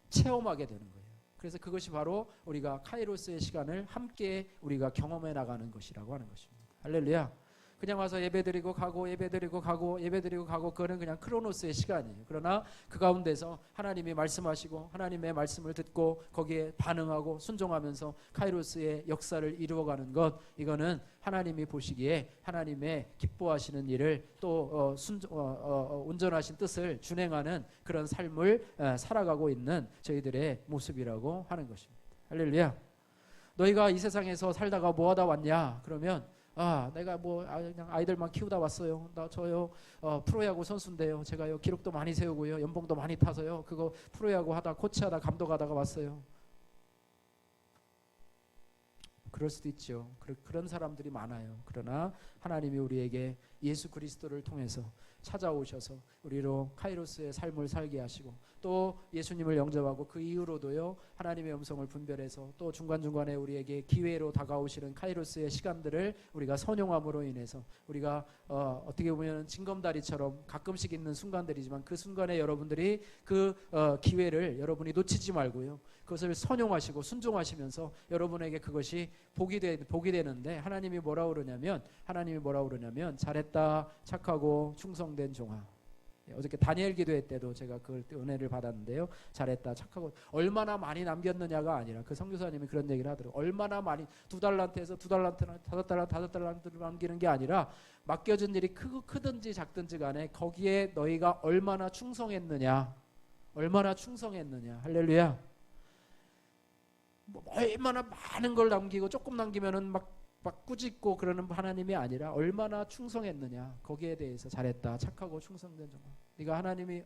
Speaker 1: 체험하게 되는 거예요. 그래서 그것이 바로 우리가 카이로스의 시간을 함께 우리가 경험해 나가는 것이라고 하는 것입니다. 할렐루야. 그냥 와서 예배드리고 가고 그거는 그냥 크로노스의 시간이에요. 그러나 그 가운데서 하나님이 말씀하시고 하나님의 말씀을 듣고 거기에 반응하고 순종하면서 카이로스의 역사를 이루어가는 것, 이거는 하나님이 보시기에 하나님의 기뻐하시는 일을 또 온전하신 뜻을 준행하는 그런 삶을 살아가고 있는 저희들의 모습이라고 하는 것입니다. 할렐루야. 너희가 이 세상에서 살다가 뭐 하다 왔냐? 그러면 내가 그냥 아이들만 키우다 왔어요. 저요 프로야구 선수인데요. 제가요 기록도 많이 세우고요. 연봉도 많이 타서요. 그거 프로야구 하다 코치하다 감독하다가 왔어요. 그럴 수도 있죠. 그런 사람들이 많아요. 그러나 하나님이 우리에게 예수 그리스도를 통해서 찾아오셔서 우리로 카이로스의 삶을 살게 하시고 또 예수님을 영접하고 그 이후로도요 하나님의 음성을 분별해서 또 중간중간에 우리에게 기회로 다가오시는 카이로스의 시간들을 우리가 선용함으로 인해서 우리가 어떻게 보면 징검다리처럼 가끔씩 있는 순간들이지만 그 순간에 여러분들이 그 기회를 여러분이 놓치지 말고요 그것을 선용하시고 순종하시면서 여러분에게 그것이 복이 되는데 하나님이 뭐라고 그러냐면 잘했다 착하고 충성된 종아. 어저께 다니엘 기도회 때도 제가 그 은혜를 받았는데요. 잘했다, 착하고. 얼마나 많이 남겼느냐가 아니라 그 선교사님이 그런 얘기를 하더라고요. 얼마나 많이 2달란트에서 2달란트나 5달란트, 5달란트를 남기는 게 아니라 맡겨진 일이 크든지 작든지 간에 거기에 너희가 얼마나 충성했느냐, 얼마나 충성했느냐. 할렐루야. 뭐 얼마나 많은 걸 남기고 조금 남기면은 막 꾸짖고 그러는 하나님이 아니라 얼마나 충성했느냐, 거기에 대해서 잘했다, 착하고 충성된 종아. 네가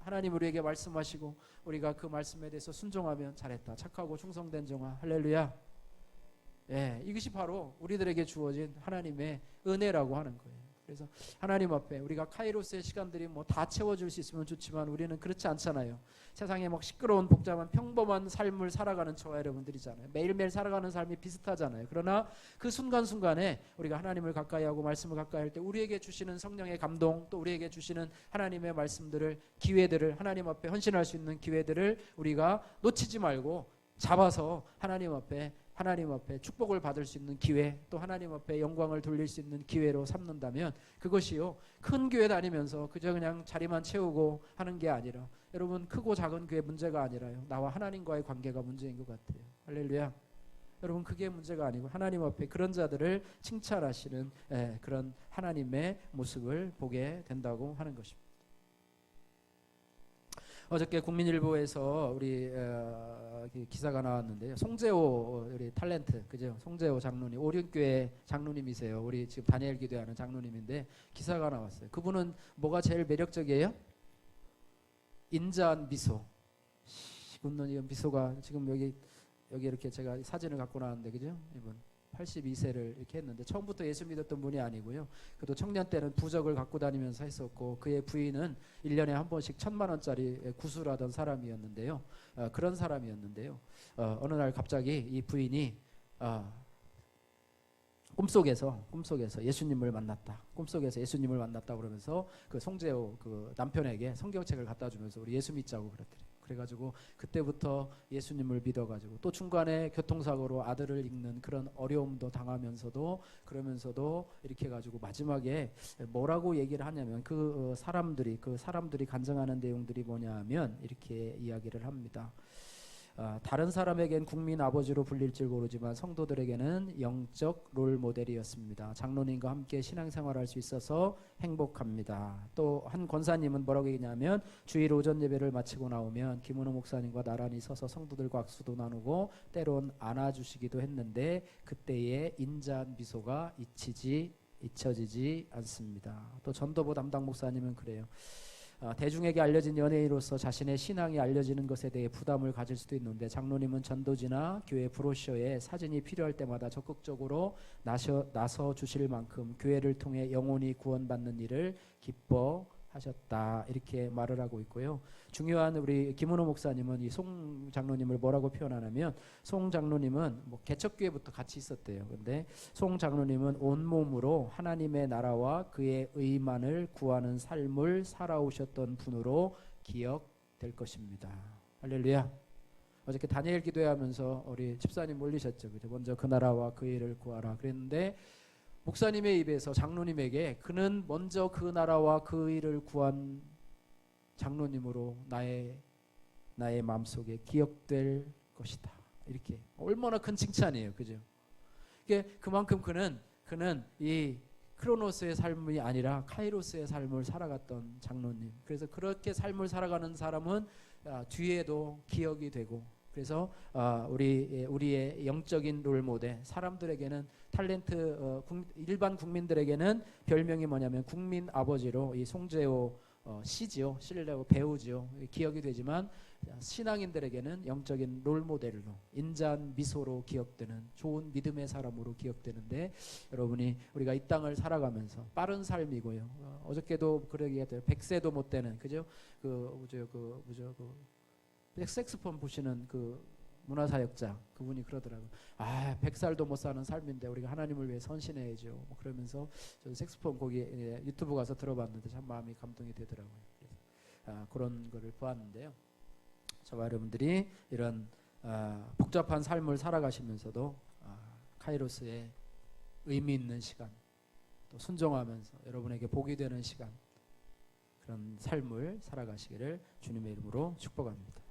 Speaker 1: 하나님 우리에게 말씀하시고 우리가 그 말씀에 대해서 순종하면 잘했다, 착하고 충성된 종아. 할렐루야. 예, 이것이 바로 우리들에게 주어진 하나님의 은혜라고 하는 거예요. 그래서 하나님 앞에 우리가 카이로스의 시간들이 뭐 다 채워줄 수 있으면 좋지만 우리는 그렇지 않잖아요. 세상에 막 시끄러운 복잡한 평범한 삶을 살아가는 저와 여러분들이잖아요. 매일매일 살아가는 삶이 비슷하잖아요. 그러나 그 순간순간에 우리가 하나님을 가까이 하고 말씀을 가까이 할 때 우리에게 주시는 성령의 감동, 또 우리에게 주시는 하나님의 말씀들을, 기회들을, 하나님 앞에 헌신할 수 있는 기회들을 우리가 놓치지 말고 잡아서 하나님 앞에 축복을 받을 수 있는 기회, 또 하나님 앞에 영광을 돌릴 수 있는 기회로 삼는다면 그것이요, 큰 교회 다니면서 그저 그냥 자리만 채우고 하는 게 아니라, 여러분, 크고 작은 교회 문제가 아니라요, 나와 하나님과의 관계가 문제인 것 같아요. 할렐루야. 여러분, 그게 문제가 아니고 하나님 앞에 그런 자들을 칭찬하시는 그런 하나님의 모습을 보게 된다고 하는 것입니다. 어저께 국민일보에서 우리 기사가 나왔는데요. 송재호 우리 탤런트, 그죠? 송재호 장로님, 오륜교회 장로님이세요. 우리 지금 다니엘 기도하는 장로님인데 기사가 나왔어요. 그분은 뭐가 제일 매력적이에요? 인자한 미소. 웃는 이 미소가 지금 여기 이렇게 제가 사진을 갖고 나왔는데, 그죠? 이분 82세를 이렇게 했는데 처음부터 예수 믿었던 분이 아니고요. 그래도 청년 때는 부적을 갖고 다니면서 했었고, 그의 부인은 1년에 한 번씩 1,000만 원짜리 구술하던 사람이었는데요. 그런 사람이었는데요. 어느 날 갑자기 이 부인이 꿈속에서 예수님을 만났다. 꿈속에서 예수님을 만났다 그러면서 그 송재호 그 남편에게 성경책을 갖다 주면서 우리 예수 믿자고 그랬더래. 그래가지고 그때부터 예수님을 믿어가지고, 또 중간에 교통사고로 아들을 잃는 그런 어려움도 당하면서도, 그러면서도 이렇게 해가지고 마지막에 뭐라고 얘기를 하냐면 그 사람들이 간증하는 내용들이 뭐냐면 이렇게 이야기를 합니다. 다른 사람에겐 국민 아버지로 불릴 줄 모르지만 성도들에게는 영적 롤 모델이었습니다. 장로님과 함께 신앙생활할 수 있어서 행복합니다. 또 한 권사님은 뭐라고 얘기냐면 주일 오전 예배를 마치고 나오면 김은호 목사님과 나란히 서서 성도들과 악수도 나누고 때론 안아주시기도 했는데 그때의 인자한 미소가 잊혀지지 않습니다. 또 전도부 담당 목사님은 그래요. 대중에게 알려진 연예인으로서 자신의 신앙이 알려지는 것에 대해 부담을 가질 수도 있는데 장로님은 전도지나 교회 브로셔에 사진이 필요할 때마다 적극적으로 나서 주실 만큼 교회를 통해 영혼이 구원받는 일을 기뻐하셨다, 이렇게 말을 하고 있고요. 중요한 우리 김은호 목사님은 이 송 장로님을 뭐라고 표현하냐면, 송 장로님은 뭐 개척교회부터 같이 있었대요. 근데 송 장로님은 온몸으로 하나님의 나라와 그의 의만을 구하는 삶을 살아오셨던 분으로 기억될 것입니다. 할렐루야. 어저께 다니엘 기도하면서 우리 집사님 올리셨죠. 그죠? 먼저 그 나라와 그 일을 구하라 그랬는데, 목사님의 입에서 장로님에게 그는 먼저 그 나라와 그 일을 구한 장로님으로 나의 마음속에 기억될 것이다. 이렇게 얼마나 큰 칭찬이에요. 그죠? 이게 그만큼 그는 이 크로노스의 삶이 아니라 카이로스의 삶을 살아갔던 장로님. 그래서 그렇게 삶을 살아가는 사람은 뒤에도 기억이 되고, 그래서 우리의 영적인 롤모델, 사람들에게는 탤런트, 일반 국민들에게는 별명이 뭐냐면 국민 아버지로 이 송재호 씨지요, 씨라고 배우지요, 기억이 되지만 신앙인들에게는 영적인 롤모델로 인자한 미소로 기억되는 좋은 믿음의 사람으로 기억되는데, 여러분이 우리가 이 땅을 살아가면서 빠른 삶이고요. 어저께도 그러게 했대요. 100세도 못 되는, 그죠? 색스폰 보시는 그 문화사역자, 그분이 그러더라고요. 100살도 못 사는 삶인데 우리가 하나님을 위해 헌신해야죠. 뭐 그러면서 저 색스폰 거기 유튜브 가서 들어봤는데 참 마음이 감동이 되더라고요. 그래서 그런 거를 보았는데요. 저와 여러분들이 이런 복잡한 삶을 살아가시면서도 카이로스의 의미 있는 시간, 또 순종하면서 여러분에게 복이 되는 시간, 그런 삶을 살아가시기를 주님의 이름으로 축복합니다.